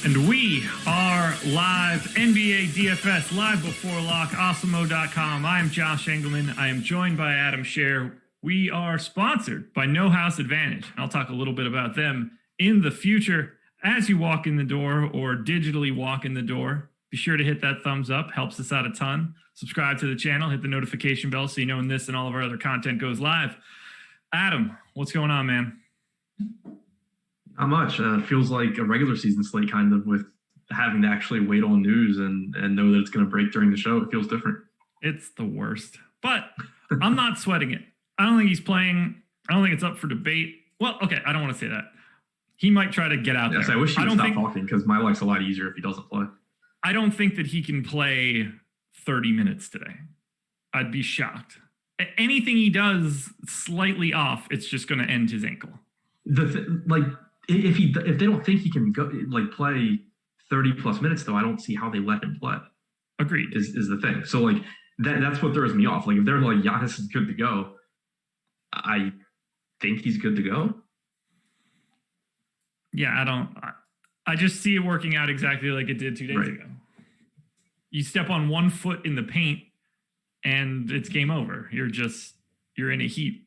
And we are live, NBA DFS, live before lock, Awesemo.com. I am Josh Engleman. I am joined by Adam Scherer. We are sponsored by No House Advantage. I'll talk a little bit about them in the future. As you walk in the door or digitally walk in the door, be sure to hit that thumbs up. Helps us out a ton. Subscribe to the channel. Hit the notification bell so you know when this and all of our other content goes live. Adam, what's going on, man? Not much. Feels like a regular season slate, kind of, with having to actually wait on news and know that it's going to break during the show. It feels different. It's the worst. But I'm not sweating it. I don't think he's playing. I don't think it's up for debate. Well, okay, I don't want to say that. He might try to get out there. Yes, I wish he would stop talking because my life's a lot easier if he doesn't play. I don't think that he can play 30 minutes today. I'd be shocked. Anything he does slightly off, it's just going to end his ankle. If they don't think he can go play 30 plus minutes, though, I don't see how they let him play. Agreed. Is the thing. So that's what throws me off. If they're like Giannis is good to go, I think he's good to go. Yeah, I just see it working out exactly like it did 2 days ago. You step on 1 foot in the paint and it's game over. You're in a heat.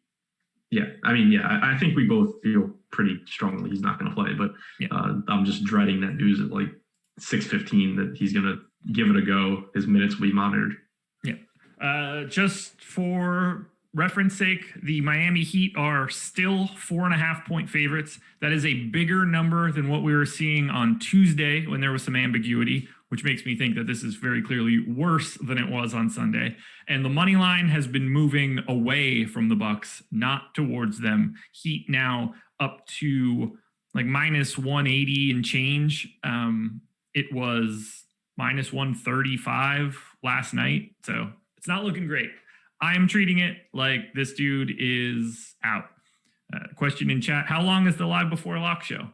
Yeah, I think we both feel pretty strongly he's not going to play, but I'm just dreading that news at 6:15 that he's going to give it a go. His minutes will be monitored. Yeah. Just for reference sake, the Miami Heat are still 4.5-point favorites. That is a bigger number than what we were seeing on Tuesday when there was some ambiguity, which makes me think that this is very clearly worse than it was on Sunday. And the money line has been moving away from the Bucks, not towards them. Heat now up to minus 180 and change. It was minus 135 last night. So it's not looking great. I'm treating it like this dude is out. Question in chat: how long is the live before lock show?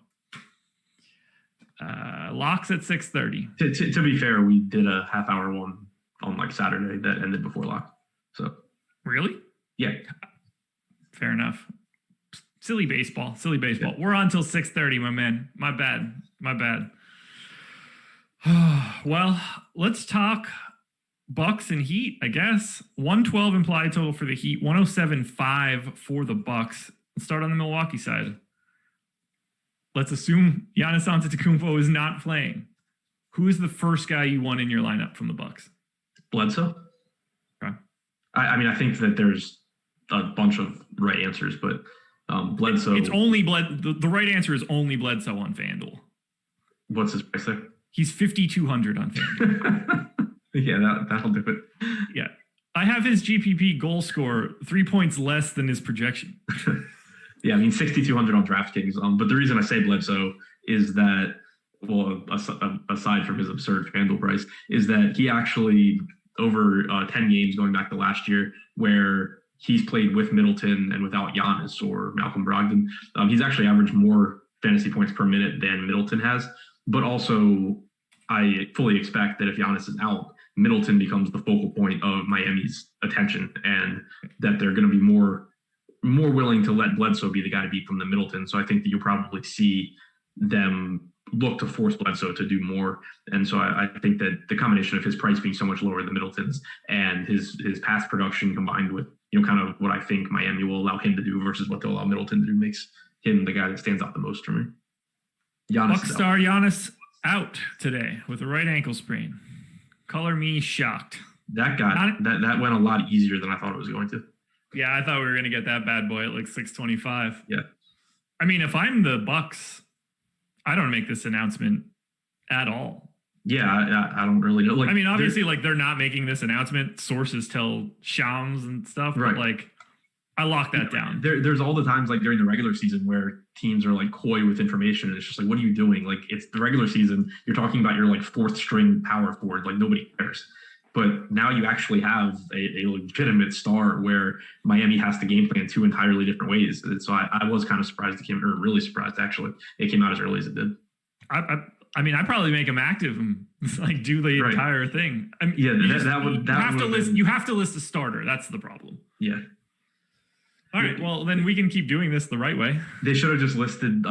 Locks at 6:30. To be fair, we did a half-hour one on Saturday that ended before lock. So really, yeah, fair enough. Silly baseball. Yeah. We're on till 6:30, my man. My bad. Well, let's talk Bucks and Heat, I guess. 112 implied total for the Heat, 107.5 for the Bucks. Let's start on the Milwaukee side. Let's assume Giannis Antetokounmpo is not playing. Who is the first guy you want in your lineup from the Bucks? Bledsoe. Okay. I think that there's a bunch of right answers, but Bledsoe. It's only the right answer is only Bledsoe on FanDuel. What's his price there? He's 5,200 on FanDuel. Yeah, that'll do it. Yeah. I have his GPP goal score 3 points less than his projection. Yeah, 6,200 on DraftKings. But the reason I say Bledsoe is that, well, aside from his absurd FanDuel price, is that he actually, over 10 games going back to last year, where he's played with Middleton and without Giannis or Malcolm Brogdon, he's actually averaged more fantasy points per minute than Middleton has. But also, I fully expect that if Giannis is out, Middleton becomes the focal point of Miami's attention, and that they're going to be more willing to let Bledsoe be the guy to beat from the Middleton. So I think that you'll probably see them look to force Bledsoe to do more. And so I think that the combination of his price being so much lower than Middleton's and his pass production combined with, kind of what I think Miami will allow him to do versus what they'll allow Middleton to do makes him the guy that stands out the most for me. Buckstar Giannis out today with a right ankle sprain. Color me shocked. That went a lot easier than I thought it was going to. Yeah, I thought we were going to get that bad boy at 625. Yeah. If I'm the Bucks, I don't make this announcement at all. Yeah, I don't really know. Obviously, they're not making this announcement. Sources tell Shams and stuff. Right. But, I lock that down. There's all the times, during the regular season where teams are, coy with information. And it's just what are you doing? It's the regular season. You're talking about your, fourth string power forward. Nobody cares. But now you actually have a legitimate star where Miami has to game plan 2 entirely different ways. And so I was kind of surprised really surprised, actually. It came out as early as it did. I'd probably make him active and do the entire thing. You have to list a starter. That's the problem. Yeah. All right. Well, then we can keep doing this the right way. They should have just listed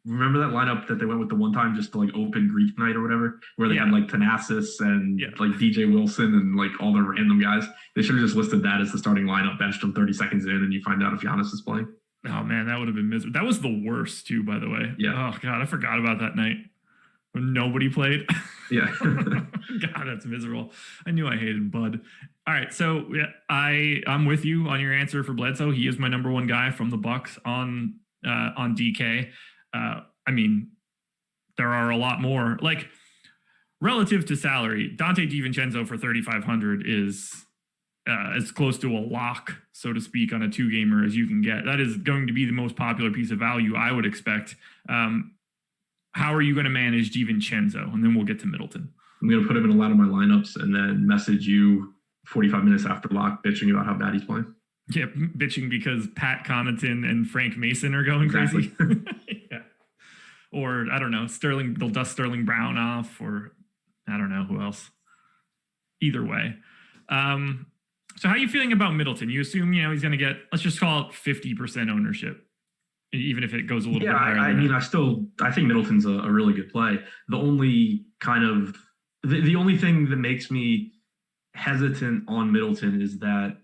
remember that lineup that they went with the one time just to like open Greek night or whatever, where they had like Thanasis and like DJ Wilson and like all the random guys. They should have just listed that as the starting lineup, benched them 30 seconds in, and you find out if Giannis is playing. Oh man, that would have been miserable. That was the worst too, by the way. Yeah. Oh god, I forgot about that night when nobody played. Yeah. God, that's miserable. I knew I hated Bud. All right, so I'm with you on your answer for Bledsoe. He is my number one guy from the Bucks on DK. I mean, there are a lot more. Like, relative to salary, Dante DiVincenzo for 3,500 is as close to a lock, so to speak, on a two-gamer as you can get. That is going to be the most popular piece of value I would expect. How are you going to manage DiVincenzo? And then we'll get to Middleton. I'm going to put him in a lot of my lineups and then message you 45 minutes after lock bitching about how bad he's playing. Yeah, bitching because Pat Connaughton and Frank Mason are going crazy. Yeah. Or, I don't know, they'll dust Sterling Brown off, or I don't know who else. Either way. So how are you feeling about Middleton? You assume, he's going to get, let's just call it 50% ownership, even if it goes a little bit higher. I think Middleton's a really good play. The only the only thing that makes me hesitant on Middleton is that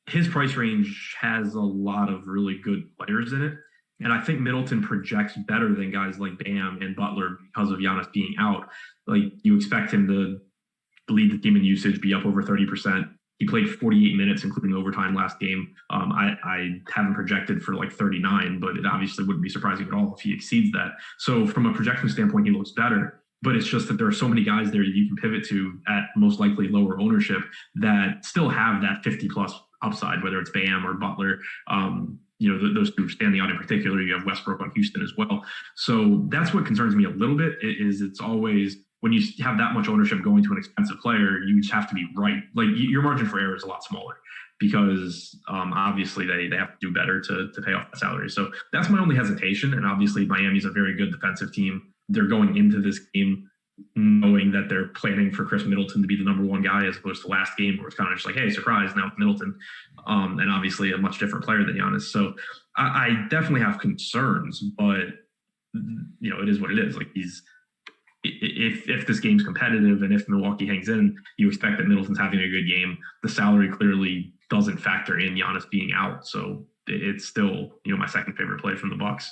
his price range has a lot of really good players in it. And I think Middleton projects better than guys like Bam and Butler because of Giannis being out. Like, you expect him to lead the team in usage, be up over 30%. He played 48 minutes, including overtime last game. I haven't projected for like 39, but it obviously wouldn't be surprising at all if he exceeds that. So from a projection standpoint, he looks better. But it's just that there are so many guys there that you can pivot to at most likely lower ownership that still have that 50 plus upside, whether it's Bam or Butler. Those two standing out in particular. You have Westbrook on Houston as well. So that's what concerns me a little bit. It's always, when you have that much ownership going to an expensive player, you just have to be right. Like, your margin for error is a lot smaller because obviously they have to do better to pay off the salary. So that's my only hesitation. And obviously Miami's a very good defensive team. They're going into this game knowing that they're planning for Chris Middleton to be the number one guy, as opposed to last game where it's kind of just like, hey, surprise, now it's Middleton. And obviously a much different player than Giannis. So I definitely have concerns, but it is what it is. Like, if this game's competitive and if Milwaukee hangs in, you expect that Middleton's having a good game. The salary clearly doesn't factor in Giannis being out. So it's still, my second favorite play from the Bucks.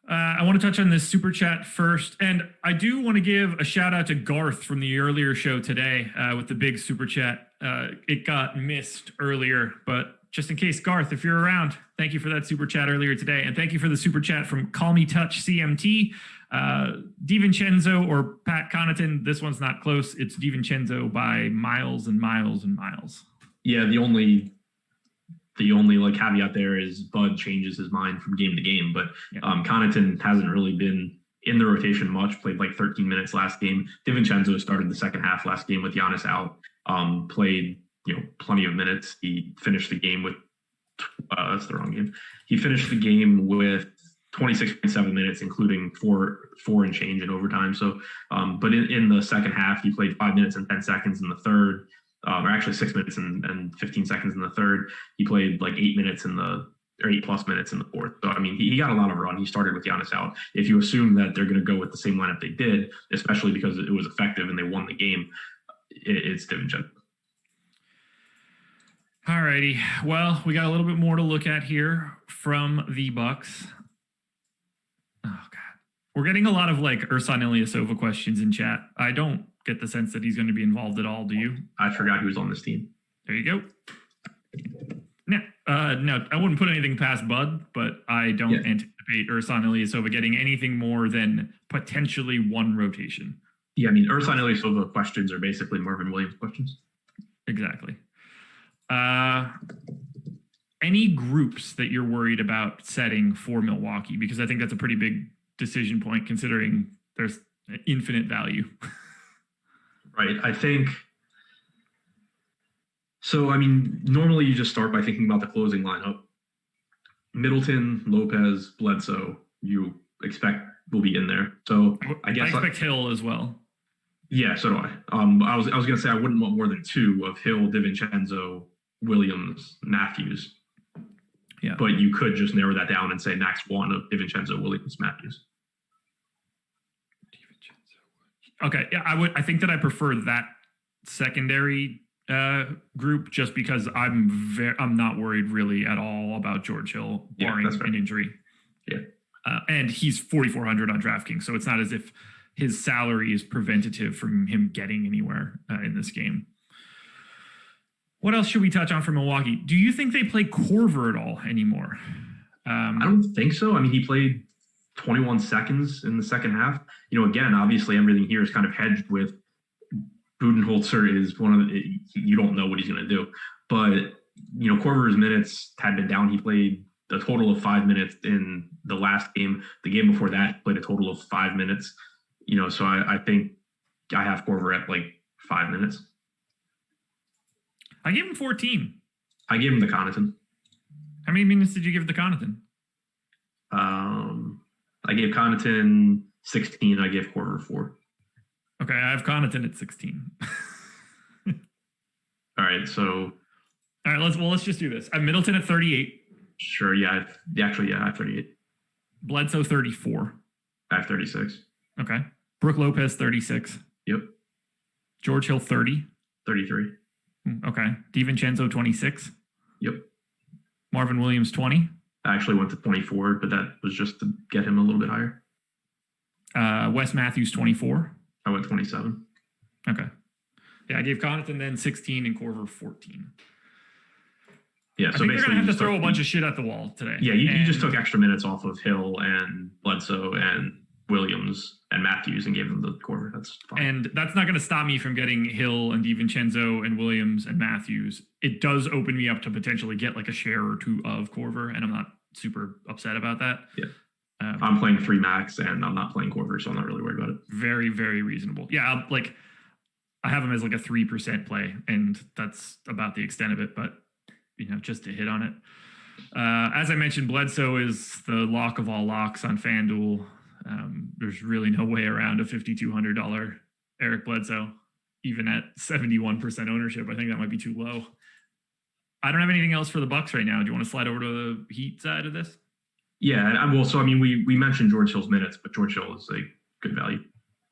I want to touch on this super chat first. And I do want to give a shout out to Garth from the earlier show today with the big super chat. It got missed earlier, but just in case, Garth, if you're around, thank you for that super chat earlier today. And thank you for the super chat from Call Me Touch CMT. DiVincenzo or Pat Connaughton. This one's not close. It's DiVincenzo by miles and miles and miles. Yeah, the only like caveat there is Bud changes his mind from game to game, but Connaughton hasn't really been in the rotation much. Played like 13 minutes last game. DiVincenzo started the second half last game with Giannis out. Played plenty of minutes. He finished the game with that's the wrong game. He finished the game with 26.7 minutes, including four and change in overtime. So, but in the second half, he played 5 minutes and 10 seconds in the third. Or actually 6 minutes and 15 seconds in the third. He played like 8 minutes or 8+ minutes in the fourth. So, I mean, he got a lot of run. He started with Giannis out. If you assume that they're going to go with the same lineup they did, especially because it was effective and they won the game, it's DiVincenzo. All righty. Well, we got a little bit more to look at here from the Bucks. Oh, God. We're getting a lot of like Ersan Ilyasova questions in chat. I don't get the sense that he's going to be involved at all. Do you? I forgot he was on this team. There you go. No, I wouldn't put anything past Bud, but I don't anticipate Ersan Ilyasova getting anything more than potentially one rotation. Yeah, I mean, Ersan Ilyasova questions are basically Marvin Williams questions. Exactly. Any groups that you're worried about setting for Milwaukee? Because I think that's a pretty big decision point considering there's infinite value. Right. I think so. I mean, normally you just start by thinking about the closing lineup. Middleton, Lopez, Bledsoe, you expect will be in there. So I guess I expect Hill as well. Yeah, so do I. I was going to say I wouldn't want more than two of Hill, DiVincenzo, Williams, Matthews. Yeah. But you could just narrow that down and say max one of DiVincenzo, Williams, Matthews. Okay. Yeah, I think that I prefer that secondary group just because I'm not worried really at all about George Hill barring an injury. Yeah. And he's 4,400 on DraftKings, so it's not as if his salary is preventative from him getting anywhere in this game. What else should we touch on from Milwaukee? Do you think they play Korver at all anymore? I don't think so. I mean, he played 21 seconds in the second half. Again, obviously everything here is kind of hedged with Budenholzer is one of the, you don't know what he's going to do. But, Korver's minutes had been down. He played a total of 5 minutes in the last game. The game before that, he played a total of 5 minutes. So I think I have Korver at like 5 minutes. I gave him 14. I gave him the Connaughton. How many minutes did you give the Connaughton? I gave Connaughton 16. I gave Korver 4. Okay, I have Connaughton at 16. All right, so. All right, let's just do this. I have Middleton at 38. Sure, yeah. I have 38. Bledsoe 34. I have 36. Okay. Brook Lopez 36. Yep. George Hill 30. 33. Okay. DiVincenzo 26. Yep. Marvin Williams 20. I actually went to 24, but that was just to get him a little bit higher. Wes Matthews 24. I went 27. Okay. Yeah, I gave Connaughton then 16 and Korver 14. Yeah, so I think they're gonna have to throw a bunch of shit at the wall today. Yeah, you just took extra minutes off of Hill and Bledsoe and Williams and Matthews and gave them the Korver. That's fine. And that's not going to stop me from getting Hill and DiVincenzo and Williams and Matthews. It does open me up to potentially get like a share or two of Korver, and I'm not super upset about that. Yeah. I'm playing 3 max and I'm not playing Korver, so I'm not really worried about it. Very, very reasonable. Yeah, I have him as like a 3% play, and that's about the extent of it, but just to hit on it. As I mentioned, Bledsoe is the lock of all locks on FanDuel. There's really no way around a $5,200 Eric Bledsoe, even at 71% ownership. I think that might be too low. I don't have anything else for the Bucks right now. Do you want to slide over to the Heat side of this? Yeah, we mentioned George Hill's minutes, but George Hill is a good value.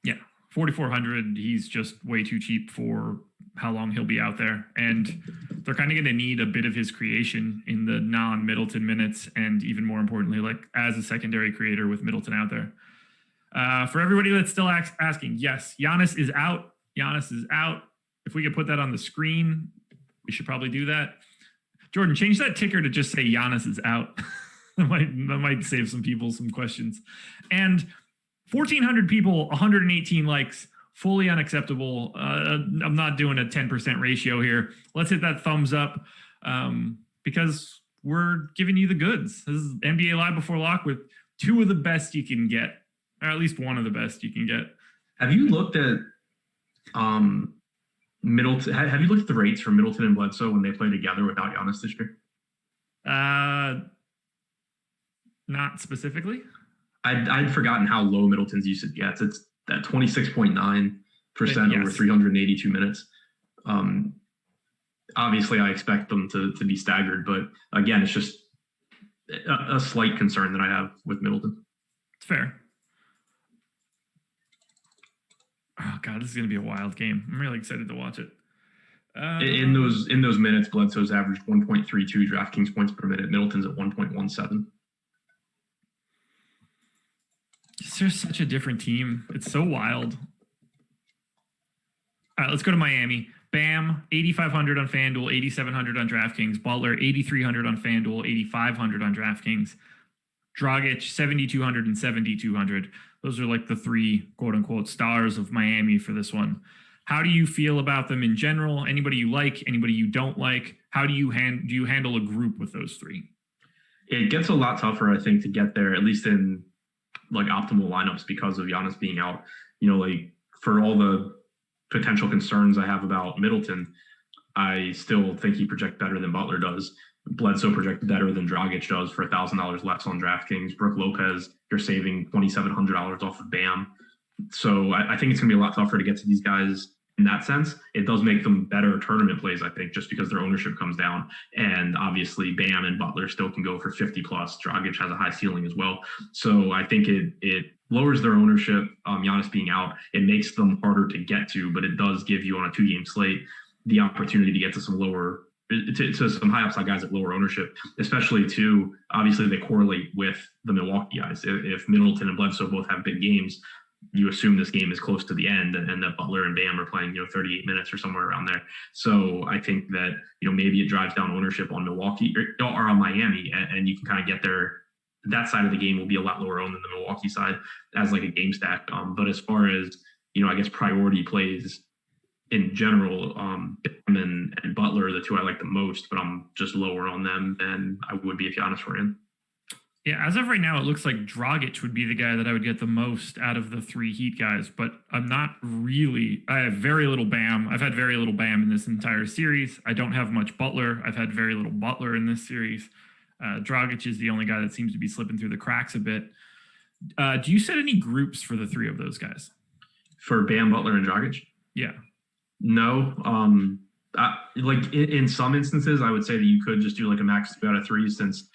Yeah, 4,400. He's just way too cheap for how long he'll be out there. And they're kind of going to need a bit of his creation in the non-Middleton minutes, and even more importantly, like as a secondary creator with Middleton out there. For everybody that's still asking, yes, Giannis is out. Giannis is out. If we could put that on the screen, we should probably do that. Jordan, change that ticker to just say Giannis is out. that might save some people some questions. And 1,400 people, 118 likes, fully unacceptable. I'm not doing a 10% ratio here. Let's hit that thumbs up because we're giving you the goods. This is NBA Live Before Lock with 2 of the best you can get, or at least 1 of the best you can get. Have you looked at Middleton? Have you looked at the rates for Middleton and Bledsoe when they play together without Giannis this year? Not specifically. I'd forgotten how low Middleton's usage gets. It's at 26.9% over 382 minutes. Obviously, I expect them to be staggered, but again, it's just a slight concern that I have with Middleton. It's fair. Oh God, this is going to be a wild game. I'm really excited to watch it. In those minutes, Bledsoe's averaged 1.32 DraftKings points per minute. Middleton's at 1.17. It's just such a different team. It's so wild. All right, let's go to Miami. Bam, 8,500 on FanDuel, 8,700 on DraftKings. Butler, 8,300 on FanDuel, 8,500 on DraftKings. Dragic, 7,200 and 7,200. Those are like the 3 quote-unquote stars of Miami for this one. How do you feel about them in general? Anybody you like? Anybody you don't like? How do you handle a group with those 3? It gets a lot tougher, I think, to get there, at least in like optimal lineups because of Giannis being out. For all the potential concerns I have about Middleton, I still think he projects better than Butler does. Bledsoe projected better than Dragic does for $1,000 less on DraftKings. Brook Lopez, you're saving $2,700 off of Bam. So I think it's going to be a lot tougher to get to these guys in that sense, it does make them better tournament plays, I think, just because their ownership comes down. And obviously, Bam and Butler still can go for 50 plus. Dragic has a high ceiling as well. So I think it lowers their ownership. Giannis being out, it makes them harder to get to, but it does give you on a 2-game slate the opportunity to get to some lower, to some high upside guys at lower ownership, especially too. Obviously, they correlate with the Milwaukee guys. If Middleton and Bledsoe both have big games, you assume this game is close to the end and that Butler and Bam are playing, 38 minutes or somewhere around there. So I think that, maybe it drives down ownership on Milwaukee or on Miami, and you can kind of get there. That side of the game will be a lot lower owned than the Milwaukee side as like a game stack. But as far as, I guess priority plays in general, Bam and Butler are the two I like the most, but I'm just lower on them than I would be if Giannis were in. Yeah, as of right now, it looks like Dragic would be the guy that I would get the most out of the 3 Heat guys, but I'm not really. I have very little Bam. I've had very little Bam in this entire series. I don't have much Butler. I've had very little Butler in this series. Dragic is the only guy that seems to be slipping through the cracks a bit. Do you set any groups for the 3 of those guys? For Bam, Butler, and Dragic? Yeah. No. Like in some instances, I would say that you could just do like a max 2 out of 3 since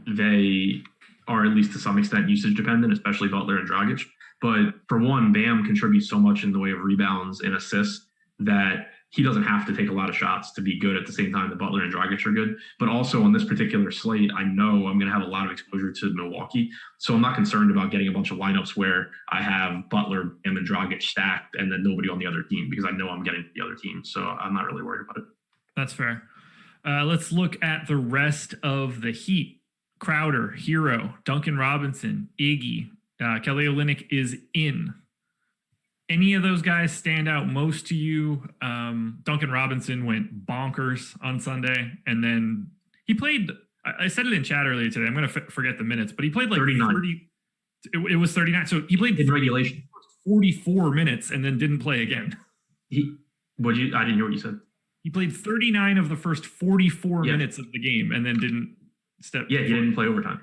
they are at least to some extent usage dependent, especially Butler and Dragic. But for one, Bam contributes so much in the way of rebounds and assists that he doesn't have to take a lot of shots to be good at the same time that Butler and Dragic are good. But also on this particular slate, I know I'm going to have a lot of exposure to Milwaukee. So I'm not concerned about getting a bunch of lineups where I have Butler, Bam, and Dragic stacked and then nobody on the other team, because I know I'm getting the other team. So I'm not really worried about it. That's fair. Let's look at the rest of the Heat. Crowder, Hero, Duncan Robinson, Iggy, Kelly Olynyk is in. Any of those guys stand out most to you? Duncan Robinson went bonkers on Sunday, and then he played. I said it in chat earlier today. I'm going to forget the minutes, but he played like 39. 30. It was 39. So he played in regulation 44 minutes and then didn't play again. I didn't hear what you said. He played 39 of the first 44 minutes of the game and then didn't step. Yeah, he didn't play overtime.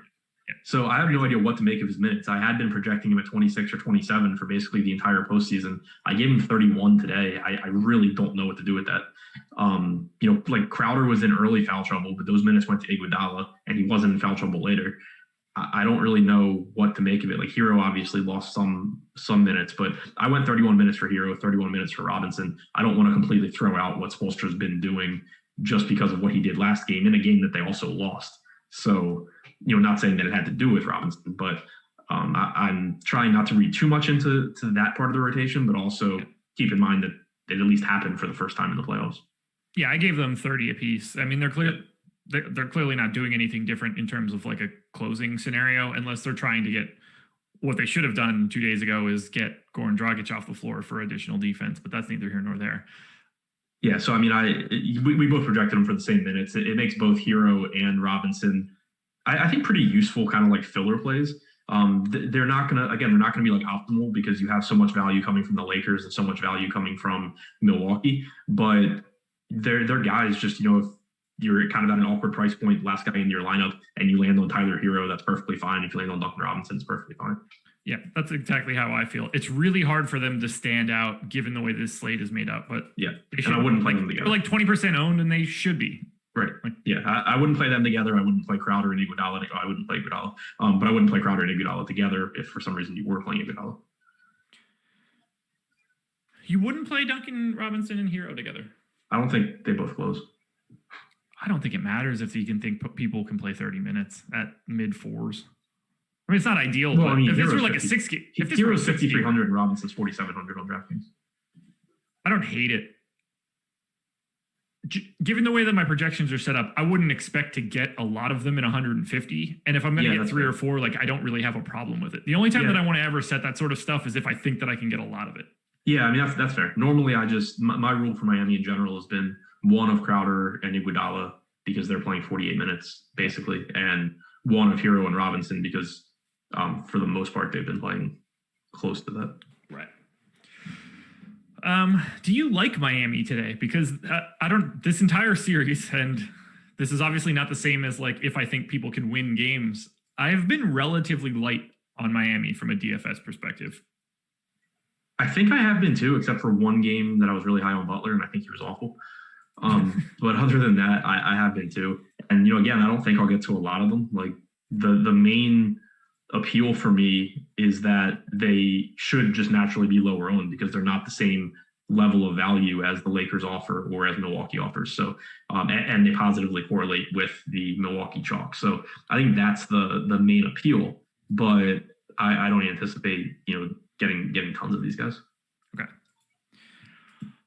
Yeah. So I have no idea what to make of his minutes. I had been projecting him at 26 or 27 for basically the entire postseason. I gave him 31 today. I really don't know what to do with that. Like Crowder was in early foul trouble, but those minutes went to Iguodala, and he wasn't in foul trouble later. I don't really know what to make of it. Like Hero obviously lost some minutes, but I went 31 minutes for Hero, 31 minutes for Robinson. I don't want to completely throw out what Spoelstra's been doing just because of what he did last game in a game that they also lost. So, not saying that it had to do with Robinson, but I'm trying not to read too much into that part of the rotation, but also keep in mind that it at least happened for the first time in the playoffs. Yeah, I gave them 30 apiece. I mean, they're clearly not doing anything different in terms of like a closing scenario, unless they're trying to get what they should have done 2 days ago is get Goran Dragic off the floor for additional defense, but that's neither here nor there. Yeah, so I mean, we both projected them for the same minutes. It makes both Hero and Robinson, I think, pretty useful kind of like filler plays. They're not gonna be like optimal because you have so much value coming from the Lakers and so much value coming from Milwaukee. But they're guys just, if you're kind of at an awkward price point, last guy in your lineup, and you land on Tyler Hero, that's perfectly fine. If you land on Duncan Robinson, it's perfectly fine. Yeah, that's exactly how I feel. It's really hard for them to stand out given the way this slate is made up. But yeah, and I wouldn't play them together. They're like 20% owned, and they should be. Right. Yeah, I wouldn't play them together. I wouldn't play Crowder and Iguodala. I wouldn't play Iguodala. But I wouldn't play Crowder and Iguodala together if for some reason you were playing Iguodala. You wouldn't play Duncan Robinson and Hero together? I don't think they both close. I don't think it matters if you can think people can play 30 minutes at mid fours. I mean, it's not ideal. Well, but if this were like a 6 game, if this Hero's 6,300 and Robinson's 4,700 on DraftKings. I don't hate it. Given the way that my projections are set up, I wouldn't expect to get a lot of them in 150. And if I'm going to get 3 or 4, like I don't really have a problem with it. The only time that I want to ever set that sort of stuff is if I think that I can get a lot of it. Yeah, I mean, that's fair. Normally, my rule for Miami in general has been one of Crowder and Iguodala because they're playing 48 minutes basically, and one of Hero and Robinson because for the most part they've been playing close to that. Right. Do you like Miami today? Because this entire series, and this is obviously not the same as like if I think people can win games, I have been relatively light on Miami from a DFS perspective. I think I have been too, except for one game that I was really high on Butler, and I think he was awful. But other than that, I have been too. And, again, I don't think I'll get to a lot of them. Like the main appeal for me is that they should just naturally be lower owned because they're not the same level of value as the Lakers offer or as Milwaukee offers. So, and they positively correlate with the Milwaukee chalk. So I think that's the main appeal, but I don't anticipate, getting tons of these guys. Okay.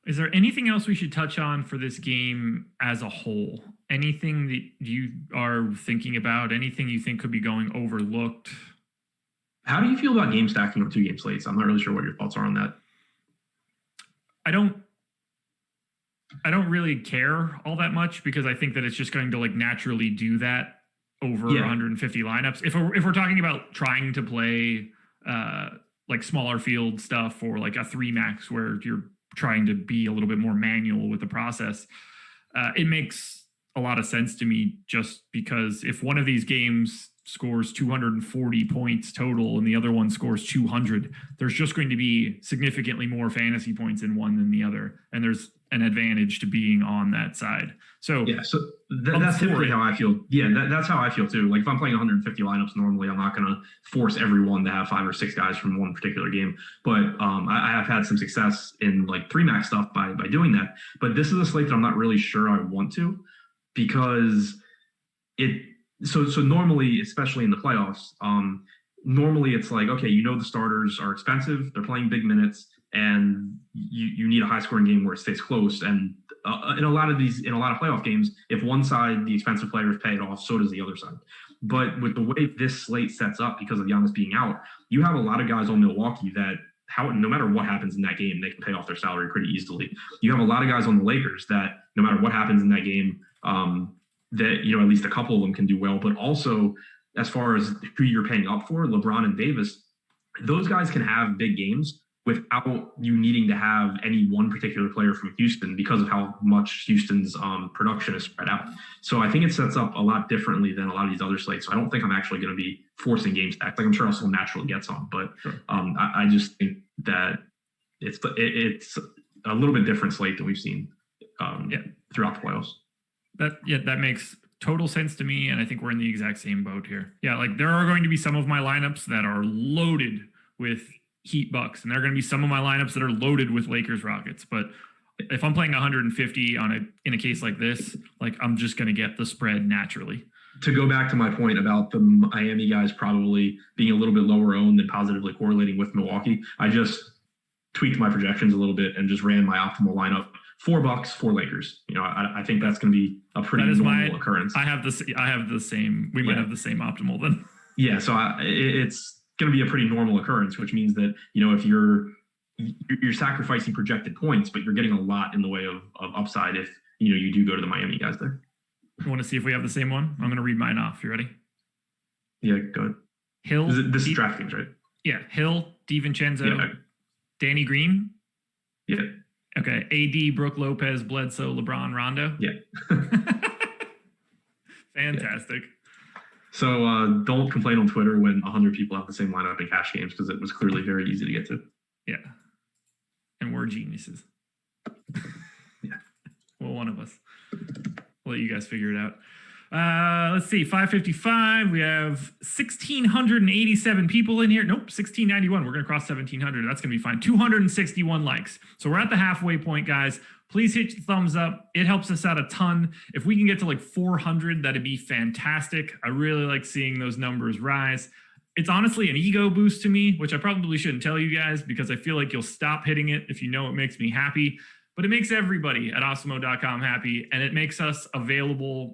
Is there anything else we should touch on for this game as a whole? Anything that you are thinking about? Anything you think could be going overlooked? How do you feel about game stacking on 2-game slates? I'm not really sure what your thoughts are on that. I don't really care all that much because I think that it's just going to naturally do that over 150 lineups. If we're talking about trying to play smaller field stuff or a 3 max where you're trying to be a little bit more manual with the process, it makes a lot of sense to me just because if one of these games scores 240 points total and the other one scores 200, there's just going to be significantly more fantasy points in one than the other. And there's an advantage to being on that side. So that's typically how I feel. Yeah, that's how I feel too. Like if I'm playing 150 lineups normally, I'm not going to force everyone to have 5 or 6 guys from one particular game. But I have had some success in 3 max stuff by doing that. But this is a slate that I'm not really sure I want to because So normally, especially in the playoffs, normally it's okay, the starters are expensive, they're playing big minutes, and you need a high scoring game where it stays close. And in a lot of playoff games, if one side, the expensive players pay it off, so does the other side. But with the way this slate sets up because of Giannis being out, you have a lot of guys on Milwaukee that no matter what happens in that game, they can pay off their salary pretty easily. You have a lot of guys on the Lakers that no matter what happens in that game, that, at least a couple of them can do well. But also, as far as who you're paying up for, LeBron and Davis, those guys can have big games without you needing to have any one particular player from Houston because of how much Houston's production is spread out. So I think it sets up a lot differently than a lot of these other slates. So I don't think I'm actually going to be forcing game stacks. I'm sure I'll naturally get some, but I just think that it's a little bit different slate than we've seen throughout the playoffs. That makes total sense to me, and I think we're in the exact same boat here. Yeah, there are going to be some of my lineups that are loaded with Heat Bucks, and there are going to be some of my lineups that are loaded with Lakers Rockets. But if I'm playing 150 in a case like this, I'm just going to get the spread naturally. To go back to my point about the Miami guys probably being a little bit lower owned and positively correlating with Milwaukee, I just tweaked my projections a little bit and just ran my optimal lineup. $4 for Lakers. I think that's going to be a pretty normal occurrence. I have the same. We might have the same optimal then. Yeah, so it's going to be a pretty normal occurrence, which means that if you're sacrificing projected points, but you're getting a lot in the way of upside if you do go to the Miami guys there. You want to see if we have the same one? I'm going to read mine off. You ready? Yeah, go ahead. Hill. This is DraftKings, right? Yeah, Hill, DiVincenzo, Danny Green. Yeah. Okay, AD, Brooke Lopez, Bledsoe, LeBron, Rondo. Yeah. Fantastic. Yeah. So don't complain on Twitter when 100 people have the same lineup in cash games because it was clearly very easy to get to. Yeah. And we're geniuses. Yeah. Well, one of us. We'll let you guys figure it out. Let's see, 555. We have 1,687 people in here. Nope, 1,691. We're going to cross 1,700. That's going to be fine. 261 likes. So we're at the halfway point, guys. Please hit the thumbs up. It helps us out a ton. If we can get to 400, that'd be fantastic. I really like seeing those numbers rise. It's honestly an ego boost to me, which I probably shouldn't tell you guys because I feel like you'll stop hitting it if it makes me happy. But it makes everybody at Awesemo.com happy, and it makes us available,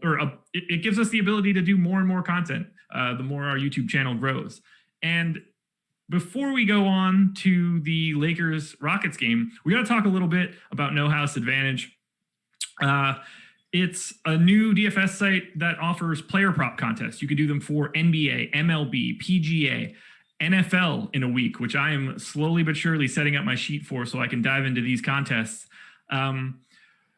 it gives us the ability to do more and more content the more our YouTube channel grows. And before we go on to the Lakers-Rockets game, we got to talk a little bit about No House Advantage. It's a new DFS site that offers player prop contests. You can do them for NBA, MLB, PGA, NFL in a week, which I am slowly but surely setting up my sheet for so I can dive into these contests.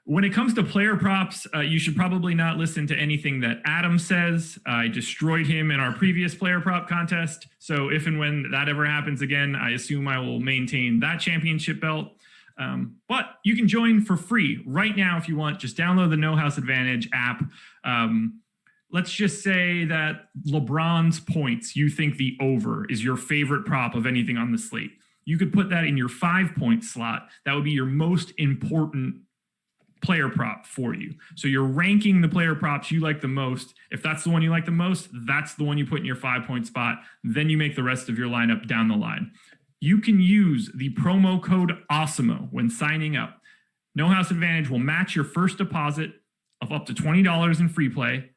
When it comes to player props, you should probably not listen to anything that Adam says. I destroyed him in our previous player prop contest. So if and when that ever happens again, I assume I will maintain that championship belt. But you can join for free right now if you want. Just download the No House Advantage app. Let's just say that LeBron's points, you think the over is your favorite prop of anything on the slate. You could put that in your 5-point slot. That would be your most important player prop for you. So you're ranking the player props you like the most. If that's the one you like the most, that's the one you put in your 5-point spot. Then you make the rest of your lineup down the line. You can use the promo code Awesemo when signing up. No House Advantage will match your first deposit of up to $20 in free play.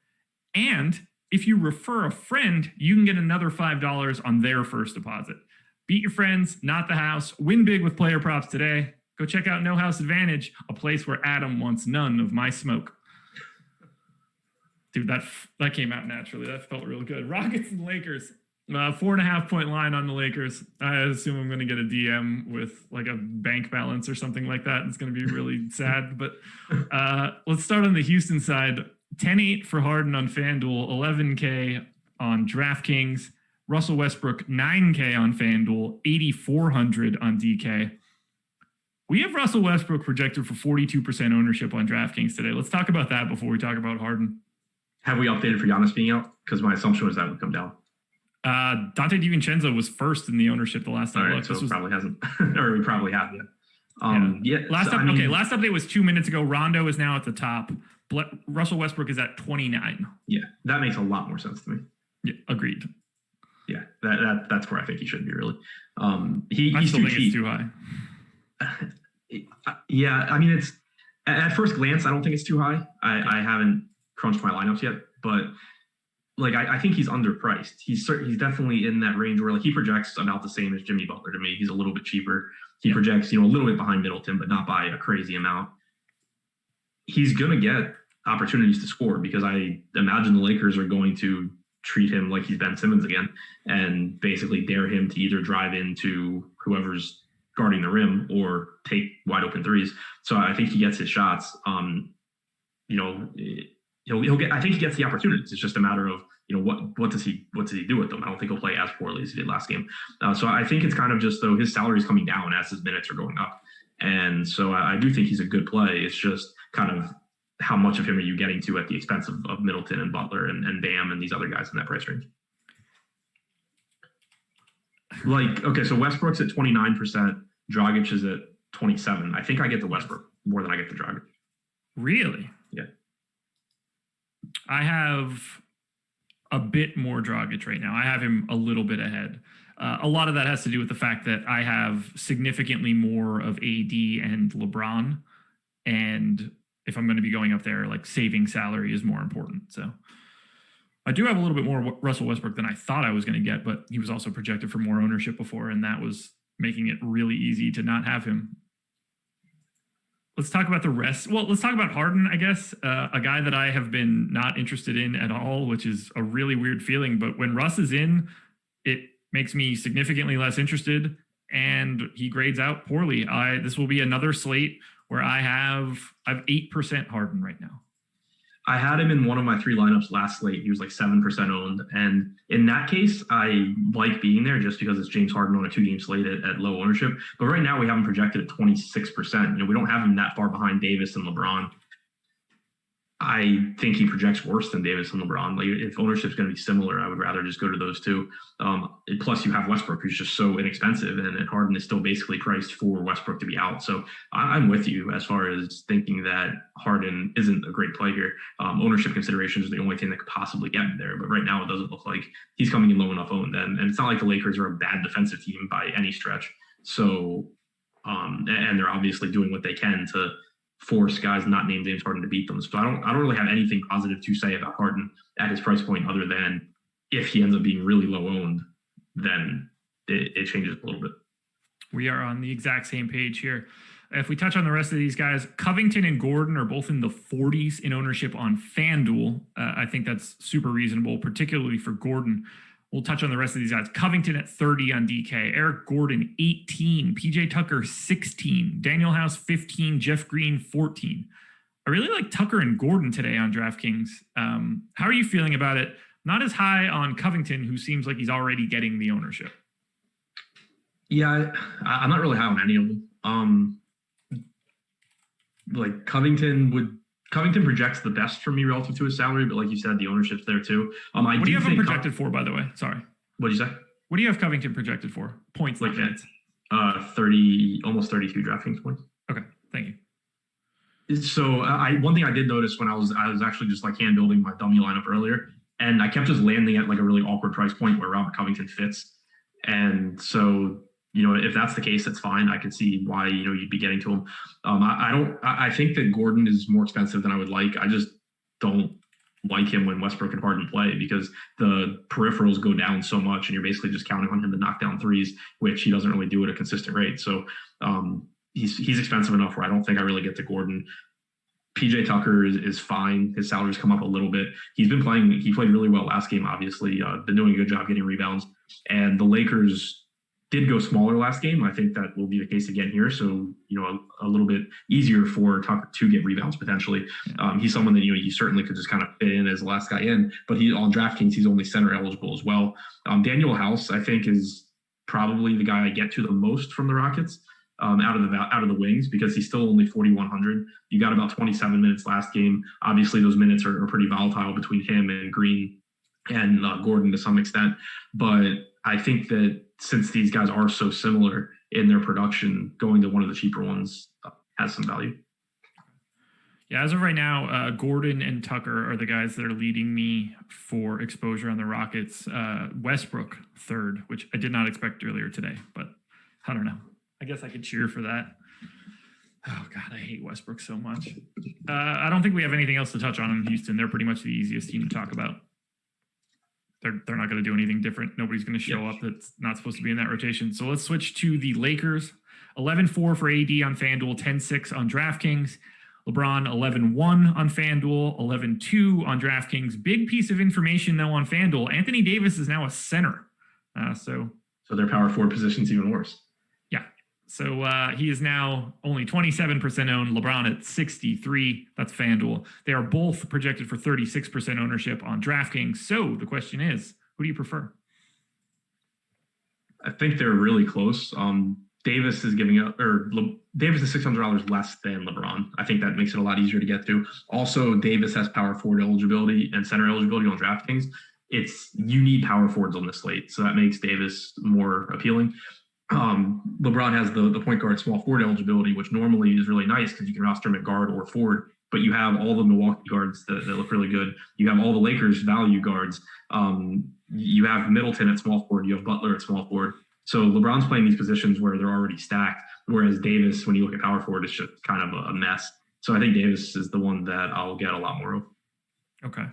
And if you refer a friend, you can get another $5 on their first deposit. Beat your friends, not the house. Win big with player props today. Go check out No House Advantage, a place where Adam wants none of my smoke. Dude, that came out naturally. That felt real good. Rockets and Lakers. 4.5-point line on the Lakers. I assume I'm going to get a DM with like a bank balance or something like that. It's going to be really sad. But let's start on the Houston side. 10-8 for Harden on FanDuel, 11K on DraftKings. Russell Westbrook, 9K on FanDuel, 8,400 on DK. We have Russell Westbrook projected for 42% ownership on DraftKings today. Let's talk about that before we talk about Harden. Have we updated for Giannis being out? Because my assumption was that would come down. Dante DiVincenzo was first in the ownership the last time. All right, so it probably hasn't, or we probably have yet. Last update was 2 minutes ago. Rondo is now at the top. Russell Westbrook is at 29. Yeah, that makes a lot more sense to me. Yeah, agreed. Yeah, that's where I think he should be really. I still think it's too high. Yeah, I mean, it's at first glance, I don't think it's too high. I haven't crunched my lineups yet, but like I think he's underpriced. He's definitely in that range where like he projects about the same as Jimmy Butler to me. He's a little bit cheaper. He projects, a little bit behind Middleton, but not by a crazy amount. He's gonna get opportunities to score because I imagine the Lakers are going to treat him like he's Ben Simmons again and basically dare him to either drive into whoever's guarding the rim or take wide open threes. So I think he gets his shots. He'll get. I think he gets the opportunities. It's just a matter of what does he do with them. I don't think he'll play as poorly as he did last game. So I think it's kind of just though his salary is coming down as his minutes are going up, and so I do think he's a good play. It's just kind of how much of him are you getting to at the expense of Middleton and Butler and Bam and these other guys in that price range. Like, okay, so Westbrook's at 29%. Dragic is at 27%. I think I get the Westbrook more than I get the Dragic. Really? Yeah. I have a bit more Dragic right now. I have him a little bit ahead. A lot of that has to do with the fact that I have significantly more of AD and LeBron. And if I'm going to be going up there, like saving salary is more important. So I do have a little bit more Russell Westbrook than I thought I was going to get, but he was also projected for more ownership before, and that was making it really easy to not have him. Let's talk about the rest. Well, let's talk about Harden, I guess, a guy that I have been not interested in at all, which is a really weird feeling. But when Russ is in, it makes me significantly less interested, and he grades out poorly. This will be another slate where I have 8% Harden right now. I had him in one of my 3 lineups last slate. He was like 7% owned. And in that case, I like being there just because it's James Harden on a 2-game slate at low ownership. But right now we have him projected at 26%. We don't have him that far behind Davis and LeBron. I think he projects worse than Davis and LeBron. Like if ownership's going to be similar, I would rather just go to those two. Plus you have Westbrook, who's just so inexpensive, and Harden is still basically priced for Westbrook to be out. So I'm with you as far as thinking that Harden isn't a great play here. Ownership considerations are the only thing that could possibly get him there. But right now it doesn't look like he's coming in low enough owned. And it's not like the Lakers are a bad defensive team by any stretch. So, and they're obviously doing what they can to force guys not named James Harden to beat them. So I don't really have anything positive to say about Harden at his price point other than if he ends up being really low owned, then it changes a little bit. We are on the exact same page here. If we touch on the rest of these guys, Covington and Gordon are both in the 40s in ownership on FanDuel. I think that's super reasonable, particularly for Gordon. We'll touch on the rest of these guys. Covington at 30 on DK. Eric Gordon, 18. PJ Tucker, 16. Daniel House, 15. Jeff Green, 14. I really like Tucker and Gordon today on DraftKings. How are you feeling about it? Not as high on Covington, who seems like he's already getting the ownership. Yeah, I'm not really high on any of them. Like Covington projects the best for me relative to his salary, but like you said, the ownership's there too. What do you have him projected for, by the way? Sorry. What'd you say? What do you have Covington projected for? Points, like minutes. 30, almost 32 DraftKings points. Okay, thank you. So one thing I did notice when I was actually just like hand building my dummy lineup earlier, and I kept just landing at like a really awkward price point where Robert Covington fits. And so, if that's the case, that's fine. I can see why, you'd be getting to him. I think that Gordon is more expensive than I would like. I just don't like him when Westbrook and Harden play because the peripherals go down so much and you're basically just counting on him to knock down threes, which he doesn't really do at a consistent rate. So he's expensive enough where I don't think I really get to Gordon. PJ Tucker is fine. His salary's come up a little bit. He played really well last game, obviously. Been doing a good job getting rebounds. And the Lakers did go smaller last game. I think that will be the case again here. So, a little bit easier for Tucker to get rebounds potentially. He's someone that, you certainly could just kind of fit in as the last guy in, but on DraftKings, he's only center eligible as well. Daniel House, I think, is probably the guy I get to the most from the Rockets out of the wings because he's still only 4,100. You got about 27 minutes last game. Obviously, those minutes are pretty volatile between him and Green and Gordon to some extent. But I think that since these guys are so similar in their production, going to one of the cheaper ones has some value. Yeah, as of right now, Gordon and Tucker are the guys that are leading me for exposure on the Rockets. Westbrook third, which I did not expect earlier today, but I don't know. I guess I could cheer for that. Oh, God, I hate Westbrook so much. I don't think we have anything else to touch on in Houston. They're pretty much the easiest team to talk about. They're not going to do anything different. Nobody's going to show up that's not supposed to be in that rotation. So let's switch to the Lakers. 11-4 for AD on FanDuel, 10-6 on DraftKings. LeBron 11-1 on FanDuel, 11-2 on DraftKings. Big piece of information, though, on FanDuel. Anthony Davis is now a center. So their power forward position's even worse. Yeah. So he is now only 27% owned. LeBron at 63. That's FanDuel. They are both projected for 36% ownership on DraftKings. So the question is, who do you prefer? I think they're really close. Davis is Davis is $600 less than LeBron. I think that makes it a lot easier to get to. Also, Davis has power forward eligibility and center eligibility on DraftKings. You need power forwards on the slate, so that makes Davis more appealing. LeBron has the point guard small forward eligibility, which normally is really nice because you can roster him at guard or forward, but you have all the Milwaukee guards that look really good. You have all the Lakers value guards. You have Middleton at small forward. You have Butler at small forward. So LeBron's playing these positions where they're already stacked, whereas Davis, when you look at power forward, it's just kind of a mess. So I think Davis is the one that I'll get a lot more of. Okay.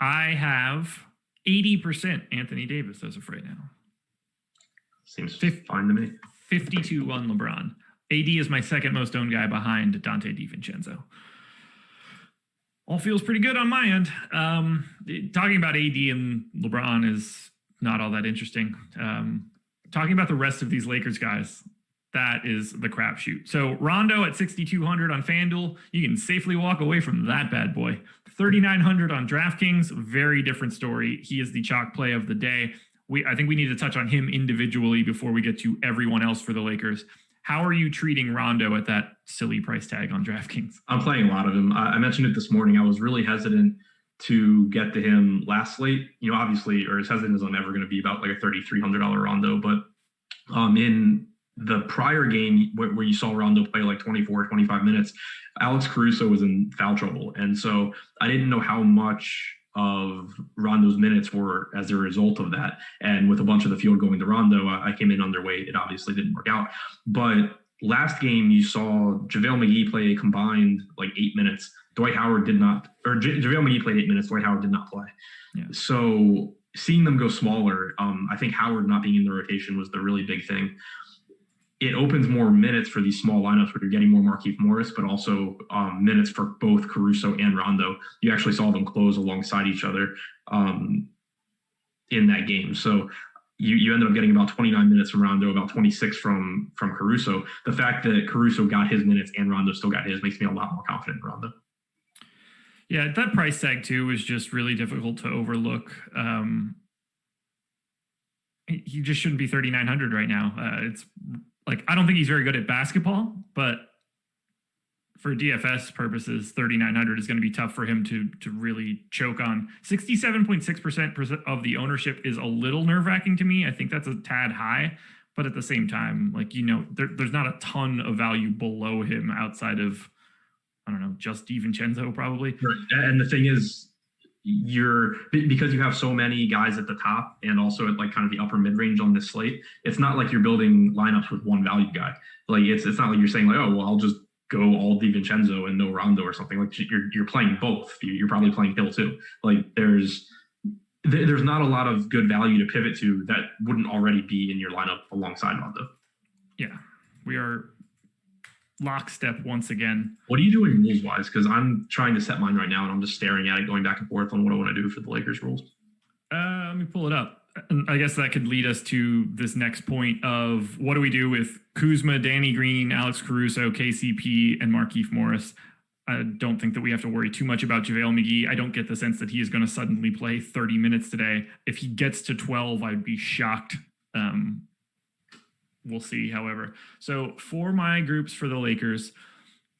I have 80% Anthony Davis as of right now. Seems fine to me. 52 on LeBron. AD is my second most owned guy behind Dante DiVincenzo. All feels pretty good on my end. Talking about AD and LeBron is not all that interesting. Talking about the rest of these Lakers guys, that is the crapshoot. So Rondo at 6,200 on FanDuel, you can safely walk away from that bad boy. 3,900 on DraftKings, very different story. He is the chalk play of the day. I think we need to touch on him individually before we get to everyone else for the Lakers. How are you treating Rondo at that silly price tag on DraftKings? I'm playing a lot of him. I mentioned it this morning. I was really hesitant to get to him last slate. Obviously, or as hesitant as I'm ever going to be about like a $3,300 Rondo. But in the prior game where you saw Rondo play like 24, 25 minutes, Alex Caruso was in foul trouble. And so I didn't know how much of Rondo's minutes were as a result of that. And with a bunch of the field going to Rondo, I came in underweight. It obviously didn't work out. But last game, you saw JaVale McGee play a combined like 8 minutes. Dwight Howard did not, or JaVale McGee played 8 minutes. Dwight Howard did not play. Yeah. So seeing them go smaller, I think Howard not being in the rotation was the really big thing. It opens more minutes for these small lineups where you're getting more Markieff Morris, but also minutes for both Caruso and Rondo. You actually saw them close alongside each other in that game. So you ended up getting about 29 minutes from Rondo, about 26 from Caruso. The fact that Caruso got his minutes and Rondo still got his makes me a lot more confident in Rondo. Yeah, that price tag too is just really difficult to overlook. He just shouldn't be 3,900 right now. It's like, I don't think he's very good at basketball, but for DFS purposes, 3,900 is going to be tough for him to really choke on. 67.6% of the ownership is a little nerve-wracking to me. I think that's a tad high, but at the same time, like, there's not a ton of value below him outside of, I don't know, just DiVincenzo probably. Right. And the thing is, because you have so many guys at the top and also at like kind of the upper mid-range on this slate, it's not like you're building lineups with one value guy. Like it's not like you're saying like, oh, well, I'll just go all DiVincenzo and no Rondo or something. Like you're playing both. You're probably playing Hill too. Like there's not a lot of good value to pivot to that wouldn't already be in your lineup alongside Rondo. Yeah, we are lockstep once again. What are you doing rules wise? Because I'm trying to set mine right now and I'm just staring at it, going back and forth on what I want to do for the Lakers rules. Let me pull it up. I guess that could lead us to this next point of what do we do with Kuzma, Danny Green, Alex Caruso, KCP, and Markieff Morris. I don't think that we have to worry too much about JaVale McGee. I don't get the sense that he is going to suddenly play 30 minutes today. If he gets to 12, I'd be shocked. We'll see, however. So for my groups for the Lakers,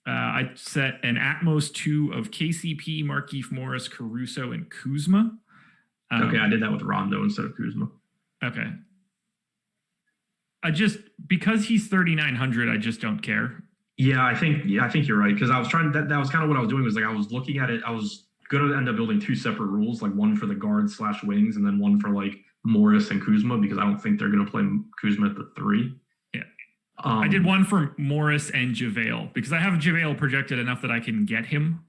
I set an Atmos 2 of KCP, Markieff Morris, Caruso, and Kuzma. Okay, I did that with Rondo instead of Kuzma. Okay. Because he's 3,900, I just don't care. Yeah, I think you're right. Because I was trying that was kind of what I was doing, was like I was looking at it. I was gonna end up building two separate rules, like one for the guards / wings, and then one for like Morris and Kuzma, because I don't think they're gonna play Kuzma at the 3. Yeah. I did one for Morris and JaVale because I have JaVale projected enough that I can get him.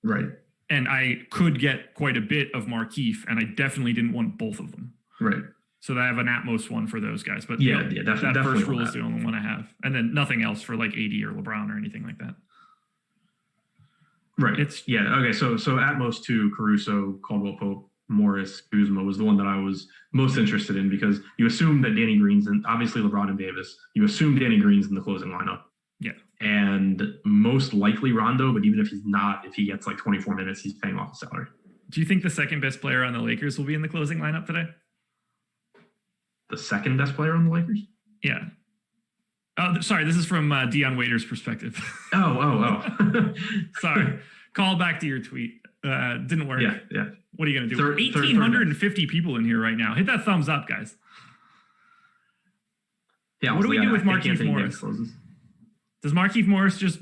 Right. And I could get quite a bit of Markieff, and I definitely didn't want both of them. Right. So I have an Atmos one for those guys. But definitely that first rule is the only one I have. And then nothing else for like AD or LeBron or anything like that. Right. Okay. So Atmos 2, Caruso, Caldwell Pope, Morris, Kuzma was the one that I was most interested in, because you assume that Danny Green's in, obviously LeBron and Davis, you assume Danny Green's in the closing lineup. Yeah. And most likely Rondo, but even if he's not, if he gets like 24 minutes, he's paying off the salary. Do you think the second best player on the Lakers will be in the closing lineup today? The second best player on the Lakers? Yeah. Oh, sorry. This is from Dion Waiter's perspective. Oh. Sorry. Call back to your tweet. Didn't work. Yeah. What are you going to do? 1,850 people in here right now. Hit that thumbs up, guys. Yeah. What do we do with Markieff Morris? Does Markieff Morris just